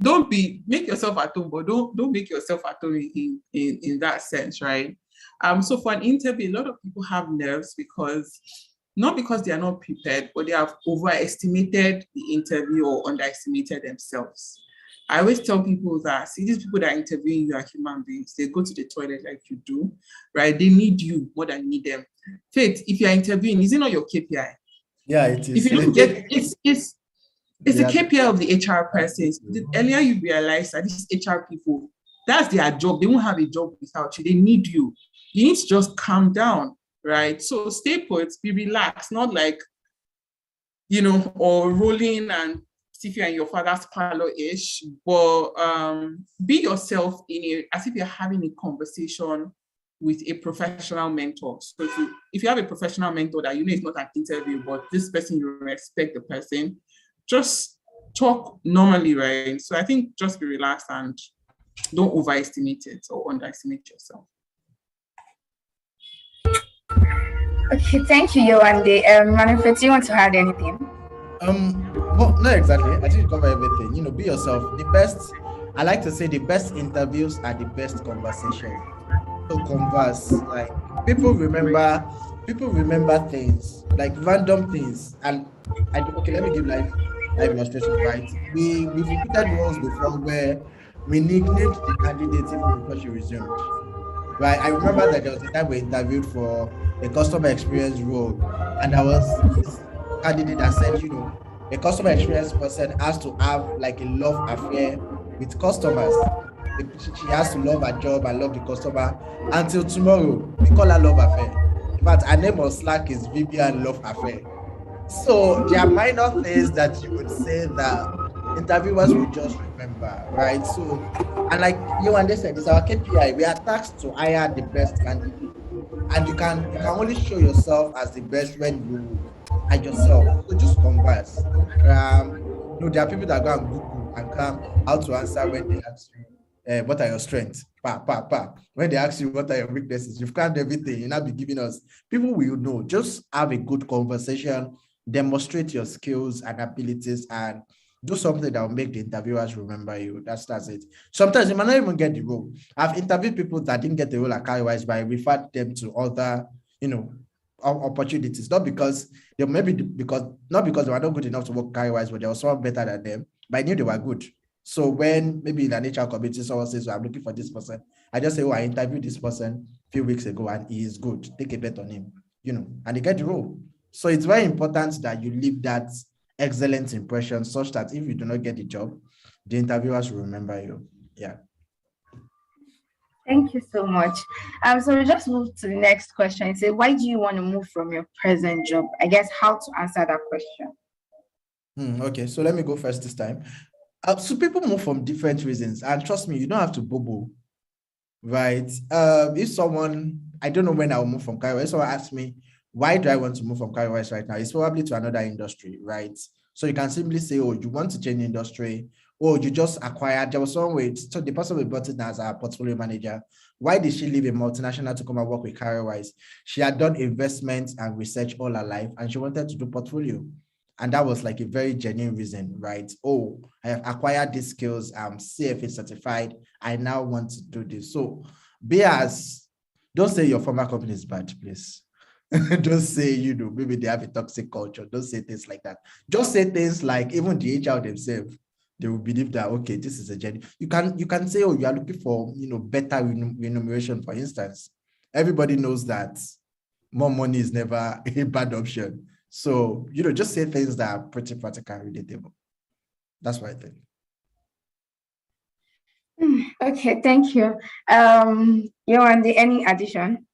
Speaker 4: Don't make yourself at home, but don't make yourself at home in that sense, right? So for an interview, a lot of people have nerves not because they are not prepared, but they have overestimated the interview or underestimated themselves. I always tell people that, see, these people that are interviewing you are human beings. They go to the toilet like you do, right? They need you more than you need them. Faith, if you are interviewing, is it not your KPI?
Speaker 5: Yeah, it is.
Speaker 4: If you don't get it's the KPI of the HR person. The earlier you realize that these HR people, that's their job. They won't have a job without you. They need you. You need to just calm down, right? So stay put, be relaxed, not like, or rolling and see if you're in your father's parlor-ish, but be yourself as if you're having a conversation with a professional mentor. So if you have a professional mentor that it's not an interview, but this person, you respect the person, just talk normally, right? So I think just be relaxed and don't overestimate it or underestimate yourself.
Speaker 1: Okay, thank you, Yewande. Manifest, do you want to add anything?
Speaker 5: Well, not exactly. I think you cover everything. Be yourself. I like to say the best interviews are the best conversation. So converse. Like people remember things, like random things. And let me give live illustration, right? We've repeated roles before where we nicknamed the candidate even before she resumed. Right? I remember that there was a time we interviewed for a customer experience role, and there was this candidate that said, a customer experience person has to have like a love affair with customers. She has to love her job and love the customer until tomorrow. We call her love affair. But her name on Slack is Vivian Love Affair. So there are minor things that you would say that interviewers will just remember, right? So, and like Yewande said, it's our KPI. We are tasked to hire the best candidate, and you can only show yourself as the best when you are yourself. So just converse. No, there are people that go and Google and come how to answer when they ask you, what are your strengths? When they ask you what are your weaknesses, you've crammed everything. You now be giving us. People will know. Just have a good conversation. Demonstrate your skills and abilities, and do something that will make the interviewers remember you. That's it. Sometimes you might not even get the role. I've interviewed people that didn't get the role at Cowrywise, but I referred them to other, opportunities. Not because they not because they were not good enough to work Cowrywise, but there was someone better than them. But I knew they were good. So when maybe in an HR committee someone says, I'm looking for this person, I just say, I interviewed this person a few weeks ago and he is good. Take a bet on him, and they get the role. So it's very important that you leave that excellent impression such that if you do not get the job, the interviewers will remember you. Yeah.
Speaker 1: Thank you so much. So we just move to the next question. It says, why do you want to move from your present job? I guess how to answer that question.
Speaker 5: Okay, so let me go first this time. So people move from different reasons, and trust me, you don't have to boo-boo, right? If someone, I don't know when I will move from Cowrywise, someone asks me, why do I want to move from Cowrywise right now? It's probably to another industry, right? So you can simply say, oh, you want to change industry, or you just acquired, there was some way, so the person we brought in as our portfolio manager, why did she leave a multinational to come and work with Cowrywise? She had done investments and research all her life, and she wanted to do portfolio. And that was like a very genuine reason, right? Oh, I have acquired these skills. I'm CFA certified. I now want to do this. So don't say your former company is bad, please. Don't say, maybe they have a toxic culture. Don't say things like that. Just say things like even the HR themselves, they will believe that, okay, this is a genuine. You can say, oh, you are looking for, better remuneration, for instance. Everybody knows that more money is never a bad option. So, just say things that are pretty practical and relatable. That's what I think.
Speaker 1: Okay, thank you. Yewande, any addition?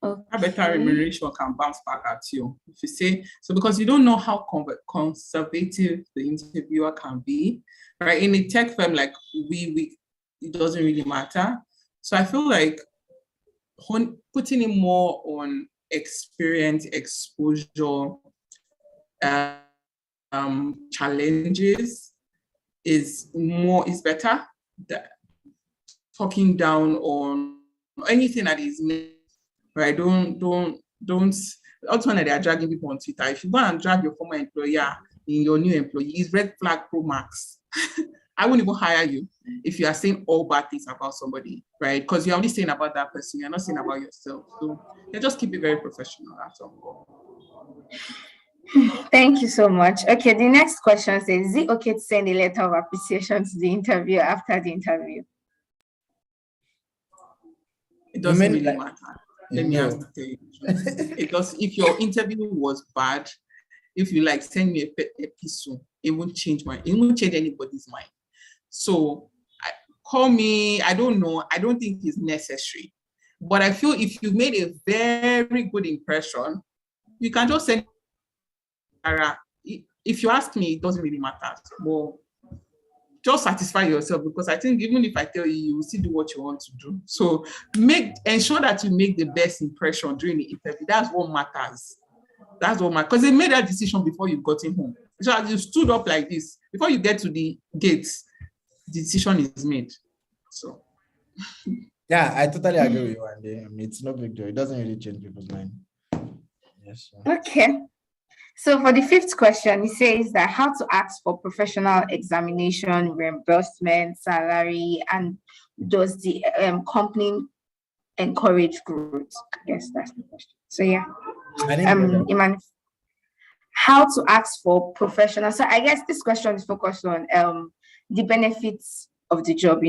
Speaker 4: A better remuneration can bounce back at you. If you say, so because you don't know how conservative the interviewer can be, right? In a tech firm like we it doesn't really matter. So I feel like putting in more on experience, exposure, challenges is better than talking down on anything that is made, right? Don't also when they are dragging people on Twitter. If you go and drag your former employer in your new employee, red flag pro max. I won't even hire you if you are saying all bad things about somebody, right? Because you're only saying about that person, you're not saying about yourself. So just keep it very professional. That's all.
Speaker 1: Thank you so much. Okay, the next question says, is it okay to send a letter of appreciation to the interviewer after the interview?
Speaker 4: It doesn't really matter. Let me ask you. Because if your interview was bad, if you send me a epistle, it won't change anybody's mind. So call me, I don't know. I don't think it's necessary. But I feel if you made a very good impression, you can just send. If you ask me, it doesn't really matter. Well, just satisfy yourself, because I think even if I tell you, you will still do what you want to do. So ensure that you make the best impression during the interview. That's what matters. Because they made that decision before you got in home. So as you stood up like this, before you get to the gates, the decision is made. So
Speaker 5: yeah, I totally agree with you, Andy. I mean, it's no big deal. It doesn't really change people's mind. Yes.
Speaker 1: Okay. So for the fifth question, it says that how to ask for professional examination, reimbursement, salary, and does the company encourage growth? I guess that's the question. So yeah, Emmanuel, how to ask for professional. So I guess this question is focused on the benefits of the job.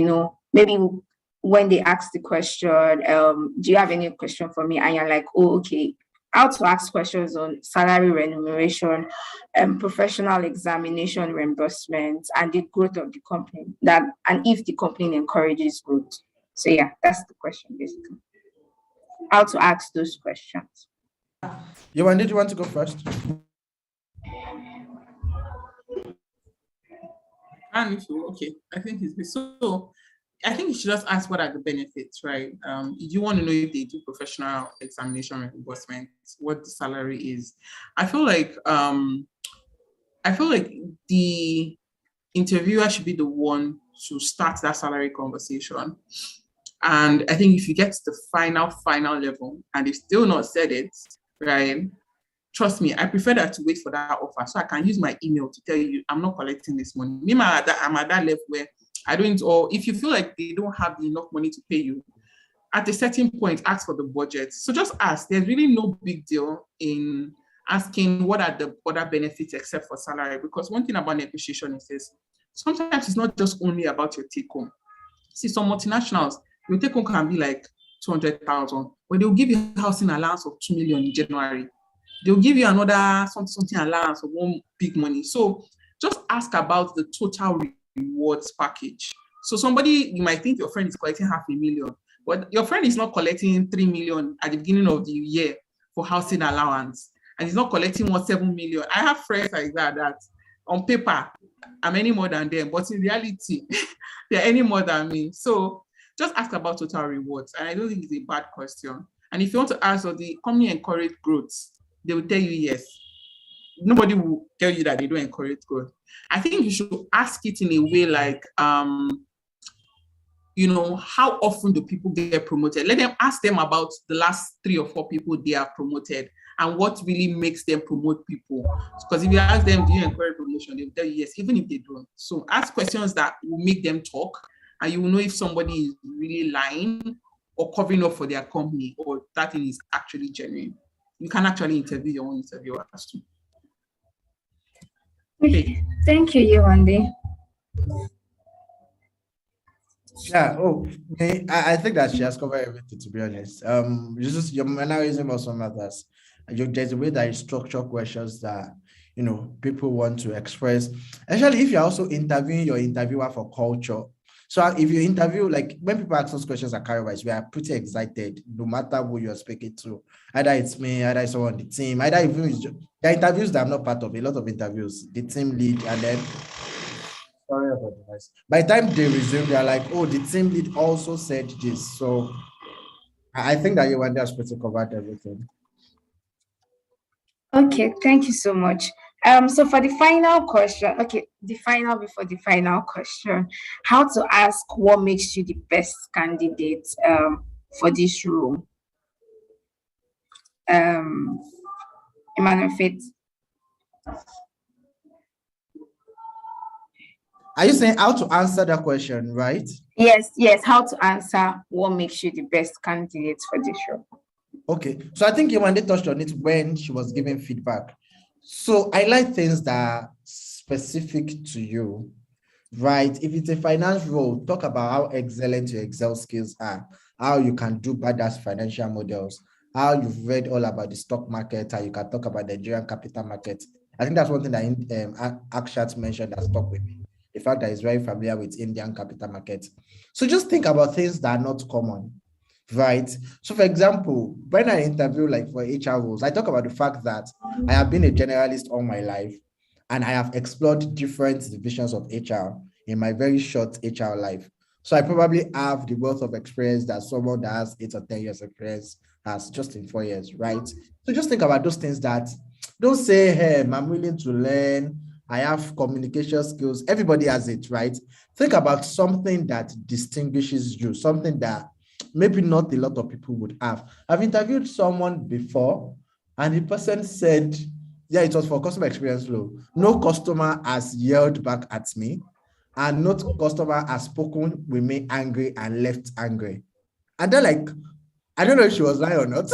Speaker 1: Maybe when they ask the question, do you have any question for me? And you're like, oh, okay. How to ask questions on salary, remuneration, professional examination, reimbursement, and the growth of the company. And if the company encourages growth. So yeah, that's the question basically. how to ask those questions.
Speaker 5: Yewande, did you want to go first?
Speaker 4: And okay, I think it's so. I think you should just ask what are the benefits, right? You want to know if they do professional examination reimbursement, what the salary is. I feel like the interviewer should be the one to start that salary conversation. And I think if you get to the final level and they've still not said it, right? Trust me, I prefer that to wait for that offer so I can use my email to tell you I'm not collecting this money. I'm at that level where I don't, or if you feel like they don't have enough money to pay you, at a certain point, ask for the budget. So just ask. There's really no big deal in asking what are the other benefits except for salary. Because one thing about negotiation is this, sometimes it's not just only about your take home. See, some multinationals, your take home can be like 200,000, but they'll give you a housing allowance of 2 million in January. They'll give you another something allowance of one big money. So just ask about the total rewards package. So somebody, you might think your friend is collecting 500,000, but your friend is not collecting 3 million at the beginning of the year for housing allowance, and he's not collecting 7 million. I have friends like that on paper, I'm any more than them, but in reality, they're any more than me. So just ask about total rewards, and I don't think it's a bad question. And if you want to ask, does the company encourage growth? They will tell you yes. Nobody will tell you that they don't encourage growth. I think you should ask it in a way like, how often do people get promoted? Let them ask them about the last 3 or 4 people they have promoted and what really makes them promote people. Because if you ask them, do you encourage promotion? They will tell you yes, even if they don't. So ask questions that will make them talk, and you will know if somebody is really lying or covering up for their company, or that thing is actually genuine. You can actually interview your own interviewers too.
Speaker 1: Okay. Thank you, Yewande.
Speaker 5: Yeah. Oh, I think that she has covered everything, to be honest. Just your mannerism also matters. There's a way that you structure questions that people want to express, especially if you're also interviewing your interviewer for culture. So if you interview, like when people ask those questions at Cowrywise, we are pretty excited, no matter who you're speaking to. Either it's me, either it's someone on the team, either even it's just, there are interviews that I'm not part of, a lot of interviews, the team lead, and then, sorry about the noise. By the time they resume, they're like, oh, the team lead also said this. So I think that Yewande has pretty covered everything.
Speaker 1: Okay, thank you so much. So for the final question, before the final question, how to ask what makes you the best candidate for this role? Emmanuel Faith.
Speaker 5: Are you saying how to answer that question, right?
Speaker 1: Yes, how to answer what makes you the best candidate for this role.
Speaker 5: Okay, so I think Yewande touched on it when she was giving feedback. So I like things that are specific to you, right? If it's a finance role, talk about how excellent your Excel skills are, how you can do badass financial models, how you've read all about the stock market, how you can talk about the Nigerian capital market. I think that's one thing that Akshat mentioned that stuck with me. The fact that he's very familiar with Indian capital market. So just think about things that are not common. Right. So, for example, when I interview like for HR roles, I talk about the fact that I have been a generalist all my life, and I have explored different divisions of HR in my very short HR life. So I probably have the wealth of experience that someone that has 8 or 10 years experience has just in 4 years, right? So just think about those things that don't say, hey, I'm willing to learn, I have communication skills. Everybody has it, right? Think about something that distinguishes you, something that maybe not a lot of people would have. I've interviewed someone before, and the person said, yeah, it was for customer experience law. No customer has yelled back at me, and no customer has spoken with me angry and left angry. And then, like, I don't know if she was lying or not,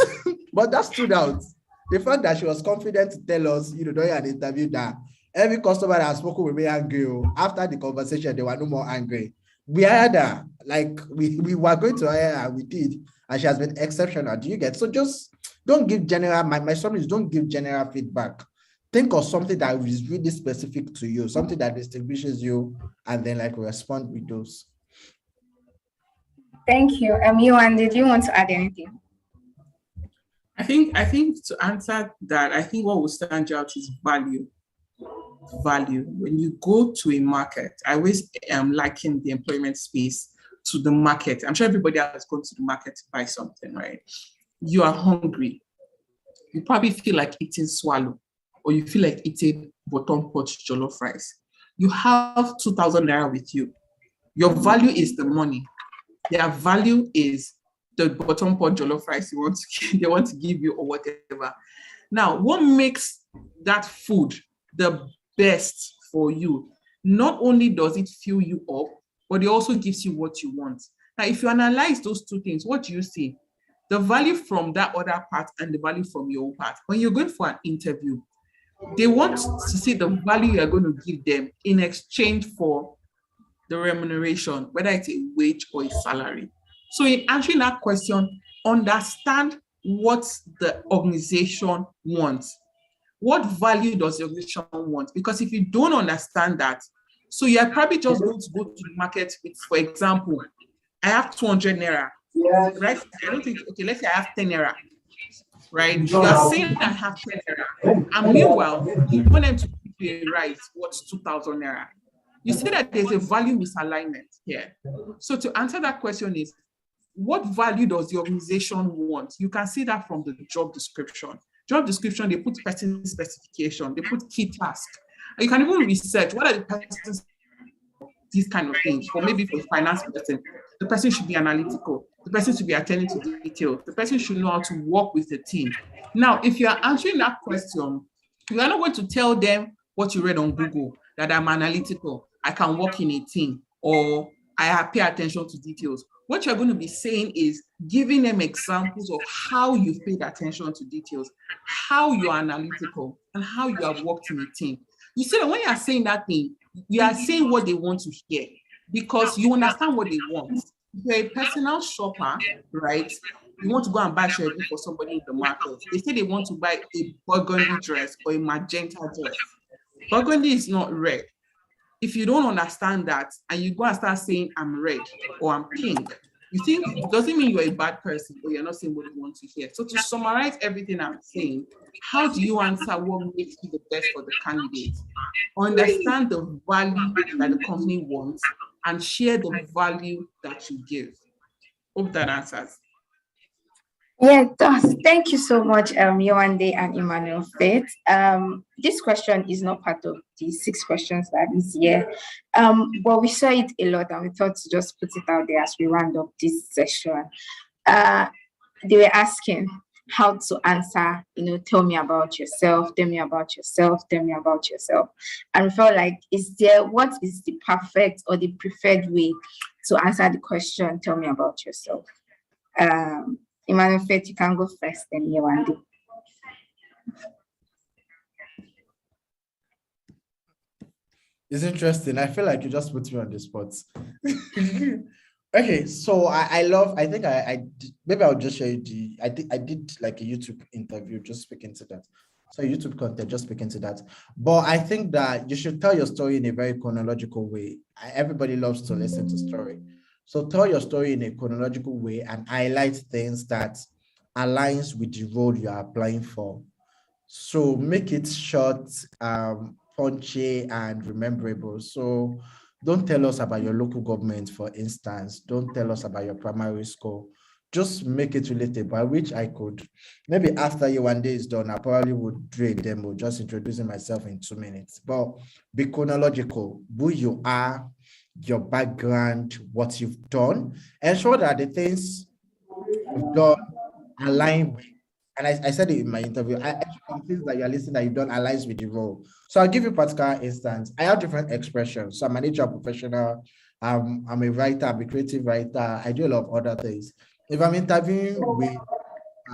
Speaker 5: but that stood out. The fact that she was confident to tell us, during an interview, that every customer that has spoken with me angry, after the conversation, they were no more angry. We hired her, like we were going to hire her, we did, and she has been exceptional. Do you get? So just don't give general, my son is don't give general feedback. Think of something that is really specific to you, something that distinguishes you, and then like respond with those.
Speaker 1: Thank you. Yewande, did you want to add anything?
Speaker 4: I think to answer that, I think what will stand out is value. Value. When you go to a market, I always liken the employment space to the market. I'm sure everybody has gone to the market to buy something, right? You are hungry. You probably feel like eating swallow, or you feel like eating bottom pot jollof rice. You have 2,000 naira with you. Your value is the money. Their value is the bottom pot jollof rice they want to give you or whatever. Now, what makes that food the best for you? Not only does it fill you up, but it also gives you what you want. Now, if you analyze those two things, what do you see? The value from that other part and the value from your part. When you're going for an interview, they want to see the value you're going to give them in exchange for the remuneration, whether it's a wage or a salary. So in answering that question, understand what the organization wants. What value does the organization want? Because if you don't understand that, so you're probably just going to go to the market with, for example, I have 200 naira, right? I don't think, okay, let's say I have 10 naira, right? You are saying I have 10 naira, and meanwhile, you want them to give you a rise, what's 2,000 naira? You see that there's a value misalignment here. So to answer that question is, what value does the organization want? You can see that from the job description. Job description, they put person specification, they put key task. You can even research what are the person's these kind of things. For maybe for a finance person, the person should be analytical, the person should be attending to details, the person should know how to work with the team. Now, if you are answering that question, you are not going to tell them what you read on Google, that I'm analytical, I can work in a team, or I pay attention to details. What you're going to be saying is giving them examples of how you've paid attention to details, how you are analytical, and how you have worked in a team. You see that when you are saying that thing, you are saying what they want to hear because you understand what they want. If you're a personal shopper, right? You want to go and buy shirt for somebody in the market. They say they want to buy a burgundy dress or a magenta dress. Burgundy is not red. If you don't understand that and you go and start saying I'm red or I'm pink, you think it doesn't mean you're a bad person or you're not saying what you want to hear. So to summarize everything I'm saying, how do you answer what makes you the best for the candidate? Understand the value that the company wants and share the value that you give. Hope that answers.
Speaker 1: Yeah, it does. Thank you so much, Yewande and Emmanuel Faith. This question is not part of the 6 questions that is here, but we saw it a lot and we thought to just put it out there as we round up this session. They were asking how to answer, tell me about yourself, tell me about yourself, tell me about yourself. And we felt like, what is the perfect or the preferred way to answer the question, tell me about yourself? Emmanuel Faith, you can go first, then Yewande.
Speaker 5: It's interesting. I feel like you just put me on the spot. Okay, so I think maybe I'll just show you I did like a YouTube interview just speaking to that. So YouTube content, just speaking to that. But I think that you should tell your story in a very chronological way. Everybody loves to listen to story. So tell your story in a chronological way and highlight things that aligns with the role you are applying for. So make it short, punchy, and rememberable. So don't tell us about your local government, for instance. Don't tell us about your primary school. Just make it relatable, which I could. Maybe after Yewande is done, I probably would do a demo, just introducing myself in 2 minutes. But be chronological, who you are, your background, what you've done. Ensure that the things you've done align with, and I said it in my interview, things that you're listening that you've done aligns with the role. So I'll give you a particular instance. I have different expressions. So I'm an HR professional, I'm a writer, I'm a creative writer, I do a lot of other things. If I'm interviewing with,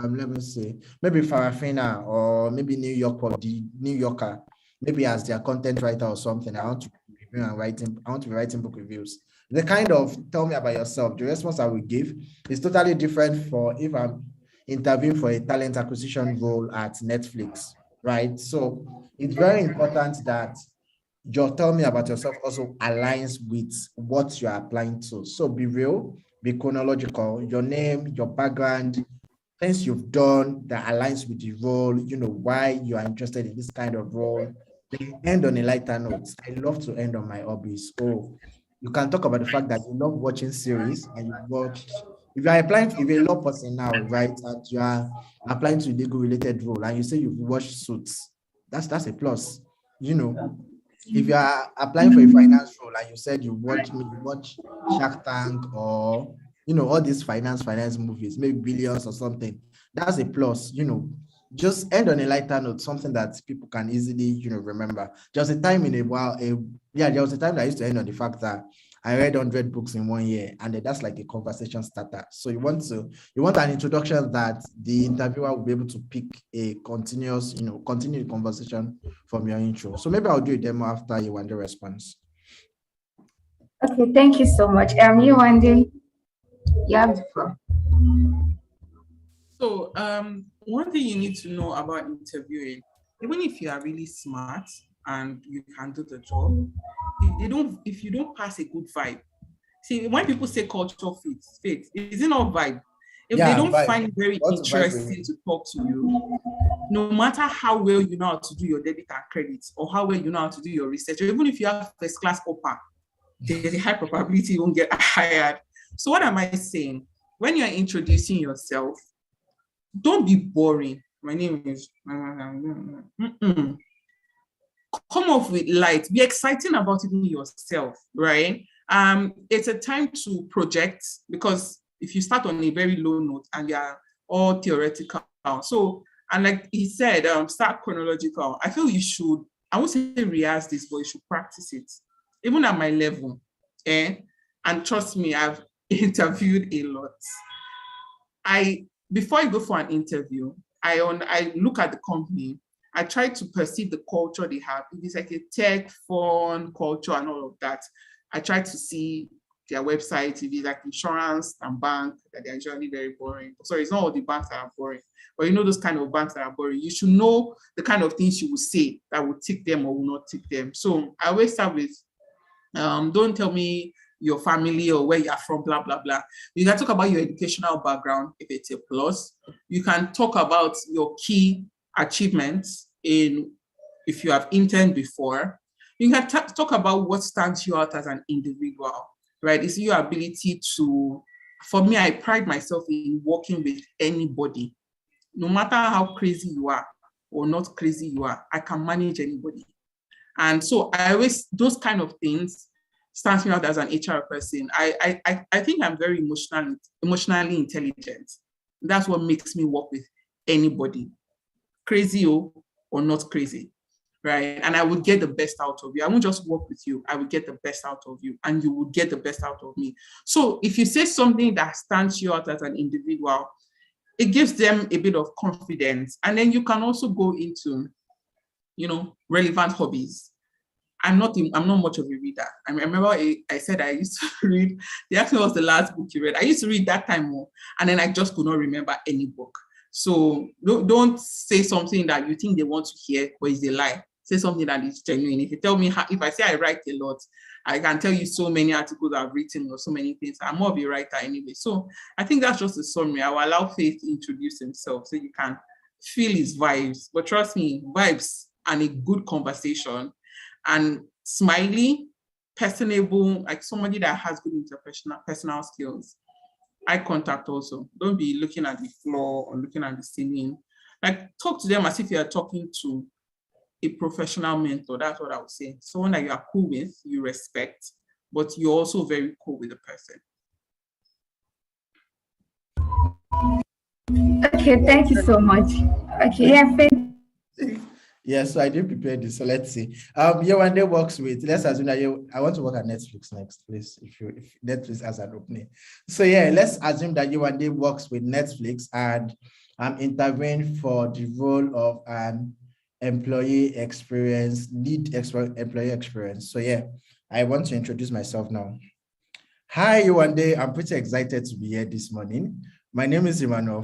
Speaker 5: let me see, maybe Farafina or maybe New York or the New Yorker, maybe as their content writer or something, I want to be writing book reviews. The kind of tell me about yourself, the response I will give is totally different for if I'm interviewing for a talent acquisition role at Netflix, right? So it's very important that your tell me about yourself also aligns with what you're applying to. So be real, be chronological, your name, your background, things you've done that aligns with the role, why you are interested in this kind of role. Then end on a lighter note. I love to end on my hobbies. Oh, you can talk about the fact that you love watching series and you watched. If you are applying, if you're a law person now, right, and you are applying to a legal related role, and you say you've watched Suits, that's a plus. If you are applying for a finance role and you said you watch Shark Tank or all these finance movies, maybe Billions or something, that's a plus. Just end on a lighter note, something that people can easily remember. Just a time in a while, there was a time that I used to end on the fact that I read 100 books in 1 year, and then that's like a conversation starter. So you want an introduction that the interviewer will be able to pick a continuous, continue the conversation from your intro. So maybe I'll do a demo after Yewande response.
Speaker 1: Okay, thank you so much. Yewande, you have the floor.
Speaker 4: So one thing you need to know about interviewing, even if you are really smart and you can do the job, if you don't pass a good vibe. See, when people say culture fit, is it not vibe? If they don't find it very interesting to talk to you, no matter how well you know how to do your debit and credit, or how well you know how to do your research, or even if you have first class upper, there's a high probability you won't get hired. So what am I saying? When you're introducing yourself, don't be boring. My name is come off with light. Be exciting about even yourself, right? It's a time to project, because if you start on a very low note and you're all theoretical, so, and like he said, start chronological. I feel you should, I won't say rehearse this, but you should practice it, even at my level. And trust me, I've interviewed a lot. Before I go for an interview, I look at the company. I try to perceive the culture they have. If it's like a tech, fun culture and all of that, I try to see their website. If it's like insurance and bank, that they're usually very boring. Sorry, it's not all the banks that are boring, but those kind of banks that are boring. You should know the kind of things you will say that will tick them or will not tick them. So I always start with, don't tell me your family or where you're from, blah, blah, blah. You can talk about your educational background if it's a plus. You can talk about your key achievements if you have interned before. You can talk about what stands you out as an individual, right? It's your ability to, for me, I pride myself in working with anybody. No matter how crazy you are or not crazy you are, I can manage anybody. And so those kind of things stands me out as an HR person. I think I'm very emotionally intelligent. That's what makes me work with anybody, crazy or not crazy, right? And I will get the best out of you. I won't just work with you. I will get the best out of you, and you will get the best out of me. So if you say something that stands you out as an individual, it gives them a bit of confidence. And then you can also go into, relevant hobbies. I'm not much of a reader. I remember I said I used to read. They asked me what's the last book you read. I used to read that time more, and then I just could not remember any book. So don't say something that you think they want to hear, but it's a lie. Say something that is genuine. If you tell me, if I say I write a lot, I can tell you so many articles I've written or so many things. I'm more of a writer anyway. So I think that's just a summary. I will allow Faith to introduce himself so you can feel his vibes. But trust me, vibes and a good conversation and smiley, personable, like somebody that has good personal skills. Eye contact also. Don't be looking at the floor or looking at the ceiling. Like, talk to them as if you are talking to a professional mentor. That's what I would say. Someone that you are cool with, you respect, but you're also very cool with the person.
Speaker 1: Okay, thank you so much. Okay, yeah, Faith.
Speaker 5: Yeah, so I didn't prepare this, so let's see. Yewande works with, let's assume that I want to work at Netflix next, please, if Netflix has an opening. So yeah, let's assume that Yewande works with Netflix and I'm interviewing for the role of an employee experience, employee experience. So yeah, I want to introduce myself now. Hi, Yewande. I'm pretty excited to be here this morning. My name is Emmanuel.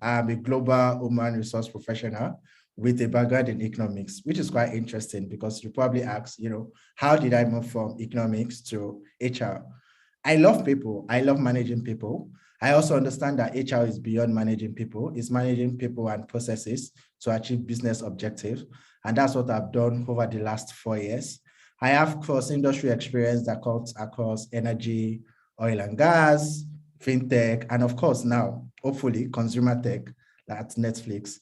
Speaker 5: I'm a global human resource professional with a background in economics, which is quite interesting because you probably ask, how did I move from economics to HR? I love people. I love managing people. I also understand that HR is beyond managing people. It's managing people and processes to achieve business objectives. And that's what I've done over the last 4 years. I have cross-industry experience that cuts across energy, oil and gas, fintech, and of course now, hopefully, consumer tech, that's Netflix.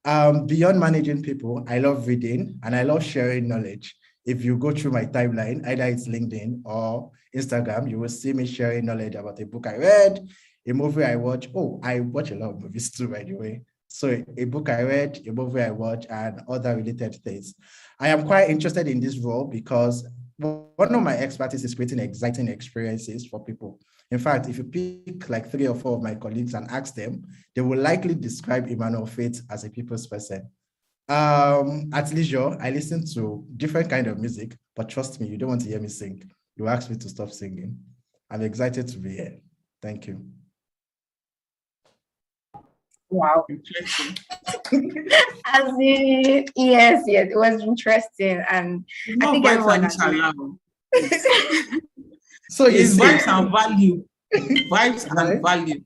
Speaker 5: Beyond managing people, I love reading and I love sharing knowledge. If you go through my timeline, either it's LinkedIn or Instagram, you will see me sharing knowledge about a book I read, a movie I watch. Oh, I watch a lot of movies too, by the way. So a book I read, a movie I watch, and other related things. I am quite interested in this role because one of my expertise is creating exciting experiences for people. In fact, if you pick like 3 or 4 of my colleagues and ask them, they will likely describe Emmanuel Faith as a people's person. At leisure, I listen to different kind of music, but trust me, you don't want to hear me sing. You ask me to stop singing. I'm excited to be here. Thank you.
Speaker 1: Wow. Yes, it was interesting. And I think everyone has
Speaker 4: So it's vibes and value. Vibes and value.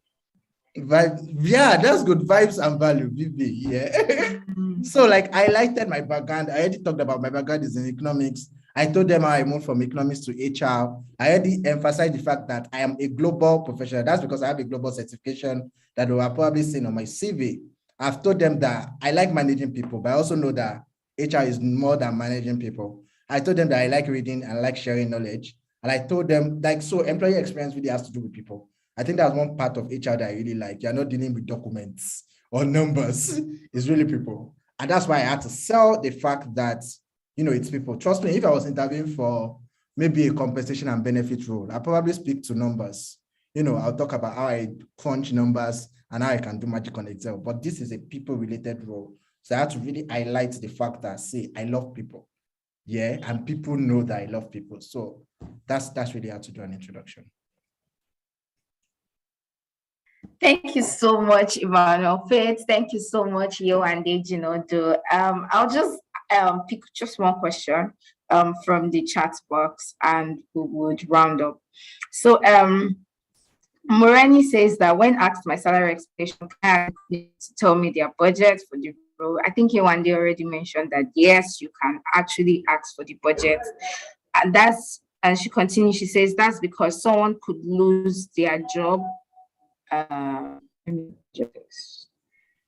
Speaker 5: Yeah, that's good. Vibes and value, VB. Yeah. So like I highlighted my background. I already talked about my background is in economics. I told them how I moved from economics to HR. I already emphasized the fact that I am a global professional. That's because I have a global certification that they have probably seen on my CV. I've told them that I like managing people, but I also know that HR is more than managing people. I told them that I like reading and I like sharing knowledge. And I told them, like, so employee experience really has to do with people. I think that's one part of HR that I really like. You're not dealing with documents or numbers. It's really people. And that's why I had to sell the fact that, you know, it's people. Trust me, if I was interviewing for maybe a compensation and benefit role, I'll probably speak to numbers. You know, I'll talk about how I crunch numbers and how I can do magic on Excel. But this is a people-related role. So I had to really highlight the fact that, say, I love people. Yeah, and people know that I love people. So that's really how to do an introduction.
Speaker 1: Thank you so much, Emmanuel Faith. Thank you so much, Yewande, Jinadu. I'll just pick just one question from the chat box and we would round up. So Moreni says that when asked my salary expectation, can you tell me their budget for the role? I think Yewande already mentioned that yes, you can actually ask for the budget. And she continues, she says that's because someone could lose their job.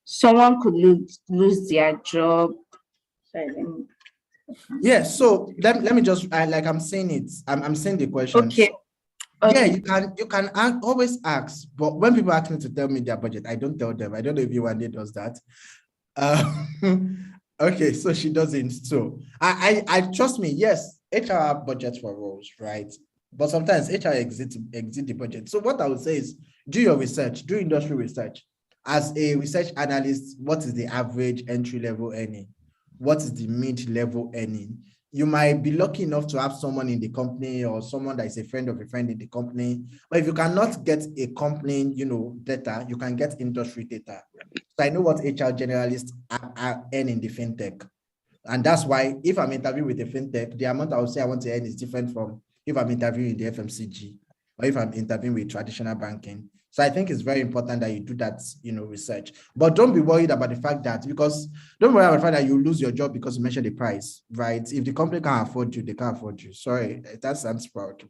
Speaker 1: Someone could lose their job. Sorry,
Speaker 5: yeah, so let me just like I'm saying it. I'm saying the question.
Speaker 1: Okay.
Speaker 5: Yeah, you can always ask, but when people ask me to tell me their budget, I don't tell them. I don't know if Yewande does that. Okay, so she doesn't. So I trust me. Yes, HR have budgets for roles, right? But sometimes HR exit the budget. So what I would say is do your research, do industry research. As a research analyst, what is the average entry-level earning? What is the mid-level earning? You might be lucky enough to have someone in the company or someone that is a friend of a friend in the company. But if you cannot get a company, you know, data, you can get industry data. So I know what HR generalists are earning in the fintech. And that's why if I'm interviewing with a fintech, the amount I would say I want to earn is different from if I'm interviewing in the FMCG or if I'm interviewing with traditional banking. So I think it's very important that you do that, you know, research. But don't be worried about the fact that, because don't worry about the fact that you lose your job because you mentioned the price, right? If the company can't afford you, they can't afford you. Sorry, that sounds proud.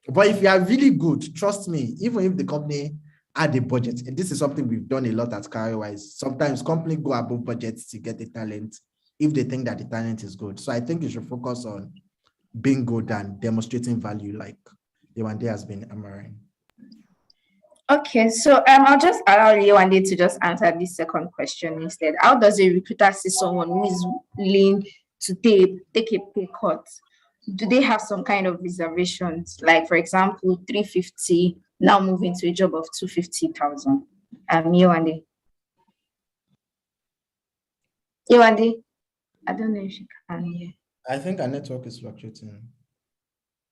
Speaker 5: But if you are really good, trust me, even if the company had a budget, and this is something we've done a lot at Cowrywise, sometimes companies go above budgets to get the talent if they think that the talent is good. So I think you should focus on being good and demonstrating value like Yewande has been hammering.
Speaker 1: Okay, so I'll just allow Yewande to just answer this second question instead. How does a recruiter see someone who is willing to take a pay cut? Do they have some kind of reservations? Like, for example, 350, now moving to a job of 250,000. Yewande, I don't know if you can hear.
Speaker 5: I think our network is fluctuating.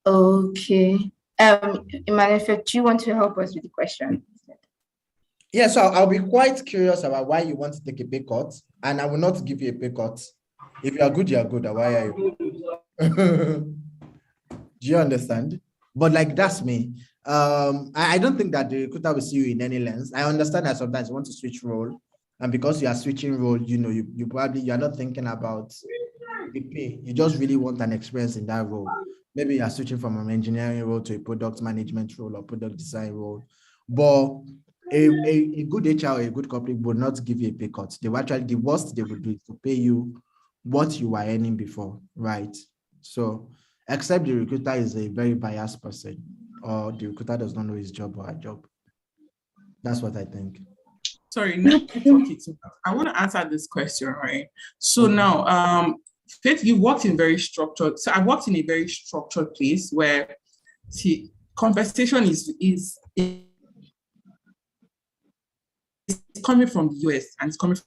Speaker 1: Okay. Emmanuel, do you want to help us with the question?
Speaker 5: Yeah, so I'll be quite curious about why you want to take a pay cut, and I will not give you a pay cut. If you are good, you are good. Why are you? Do you understand? But like, that's me. I don't think that the recruiter will see you in any lens. I understand that sometimes you want to switch role, and because you are switching role, you probably, you're not thinking about the pay. You just really want an experience in that role. Maybe you're switching from an engineering role to a product management role or product design role. But a good HR or a good company will not give you a pay cut. They will actually, the worst they would do is to pay you what you were earning before, right? So, except the recruiter is a very biased person, or the recruiter does not know his job or her job. That's what I think.
Speaker 4: Sorry, I want to answer this question, right? So now, Faith, you worked in very structured. So I worked in a very structured place where conversation is coming from the US and it's coming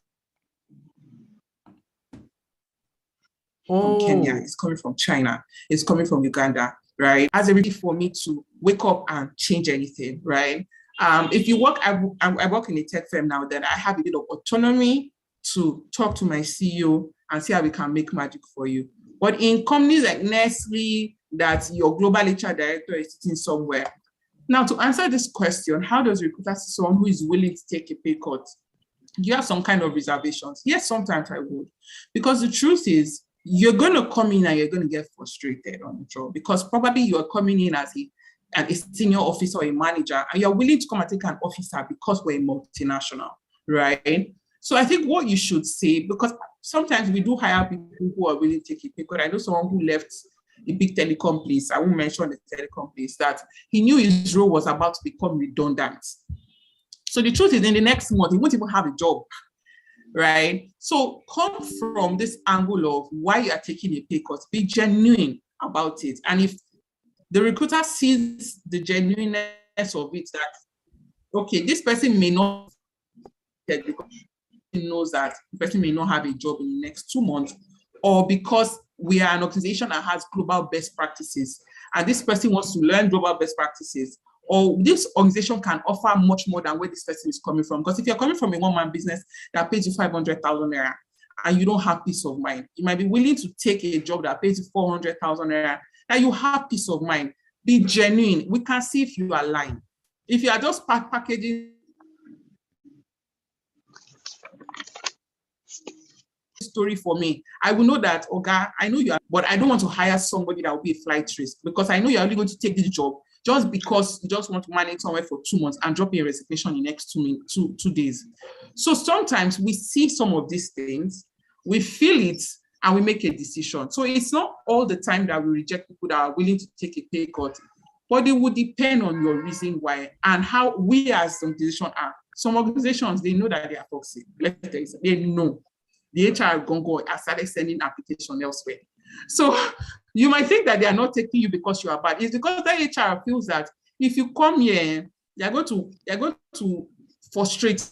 Speaker 4: from Kenya, it's coming from China, it's coming from Uganda, right? As a reason for me to wake up and change anything, right? If you work, I work in a tech firm now, then I have a bit of autonomy to talk to my CEO and see how we can make magic for you. But in companies like Nestle, that your global HR director is sitting somewhere. Now, to answer this question, how does a recruiter see someone who is willing to take a pay cut? Do you have some kind of reservations? Yes, sometimes I would. Because the truth is, you're going to come in and you're going to get frustrated on the job, because probably you're coming in as a senior officer or a manager, and you're willing to come and take an officer because we're a multinational, right? So I think what you should say, because sometimes we do hire people who are willing to take a pay cut. I know someone who left a big telecom place, I won't mention the telecom place, that he knew his role was about to become redundant. So the truth is, in the next month, he won't even have a job, right? So come from this angle of why you are taking a pay cut, be genuine about it. And if the recruiter sees the genuineness of it, that, okay, this person may not, because he knows that the person may not have a job in the next 2 months, or because we are an organization that has global best practices, and this person wants to learn global best practices, or this organization can offer much more than where this person is coming from. Because if you're coming from a one-man business that pays you 500,000 naira and you don't have peace of mind, you might be willing to take a job that pays you 400,000 naira, that you have peace of mind. Be genuine. We can see if you are lying. If you are just packaging story for me, I will know that, Oga, I know you are, but I don't want to hire somebody that will be a flight risk, because I know you're only going to take this job just because you just want to manage somewhere for 2 months and drop your resignation in the next 2 days. So sometimes we see some of these things, we feel it, and we make a decision. So it's not all the time that we reject people that are willing to take a pay cut, but it would depend on your reason why and how we as an organization are. Some organizations, they know that they are toxic. They know. The HR gongo has started sending application elsewhere. So you might think that they are not taking you because you are bad. It's because the HR feels that if you come here, they're going to frustrate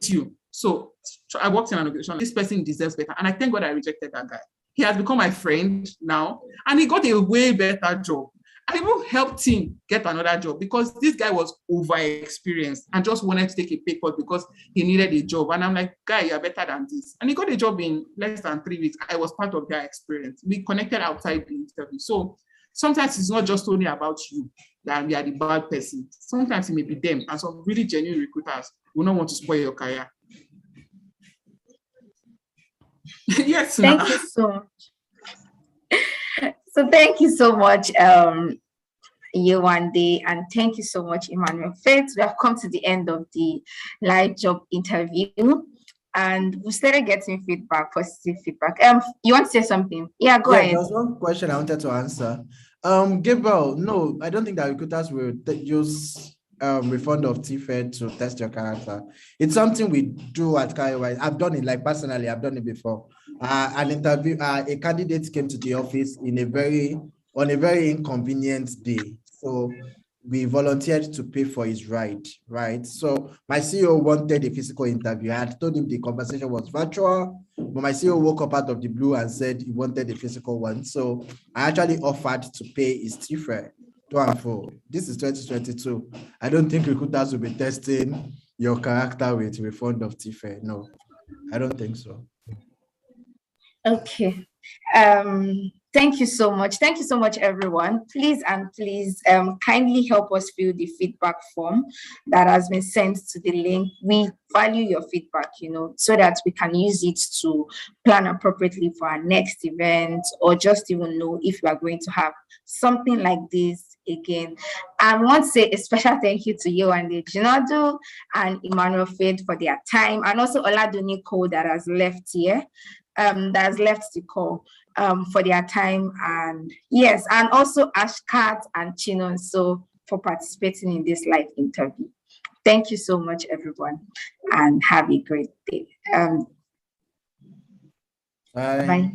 Speaker 4: you. So I worked in an organization. This person deserves better, and I thank God I rejected that guy. He has become my friend now, and he got a way better job. I even helped him get another job because this guy was over-experienced and just wanted to take a pay cut because he needed a job. And I'm like, guy, you're better than this. And he got a job in less than 3 weeks. I was part of their experience. We connected outside the interview. So sometimes it's not just only about you, that you are the bad person. Sometimes it may be them, and some really genuine recruiters will not want to spoil your career. Yes.
Speaker 1: Thank you so much. So thank you so much, Yewande, and thank you so much, Emmanuel. First, we have come to the end of the live job interview, and we started getting feedback, positive feedback. You want to say something? Yeah, go ahead.
Speaker 5: There was one question I wanted to answer. Gabriel, no, I don't think that recruiters will use refund of TFED to test your character. It's something we do at Cowrywise. I've done it, like personally, I've done it before. An interview, a candidate came to the office on a very inconvenient day. So we volunteered to pay for his ride, right? So my CEO wanted a physical interview. I had told him the conversation was virtual, but my CEO woke up out of the blue and said he wanted a physical one. So I actually offered to pay his TFED. This is 2022. I don't think recruiters will be testing your character with refund of TFED. No, I don't think so.
Speaker 1: Okay. Thank you so much. Thank you so much, everyone. Please kindly help us fill the feedback form that has been sent to the link. We value your feedback, so that we can use it to plan appropriately for our next event, or just even know if we are going to have something like this again. I want to say a special thank you to Yewande, Jinadu, and Emmanuel for their time, and also Oladunni that has left here. That has left the call for their time, and yes, and also Ashkat and Chinon for participating in this live interview. Thank you so much, everyone, and have a great day.
Speaker 5: Bye.
Speaker 1: Bye.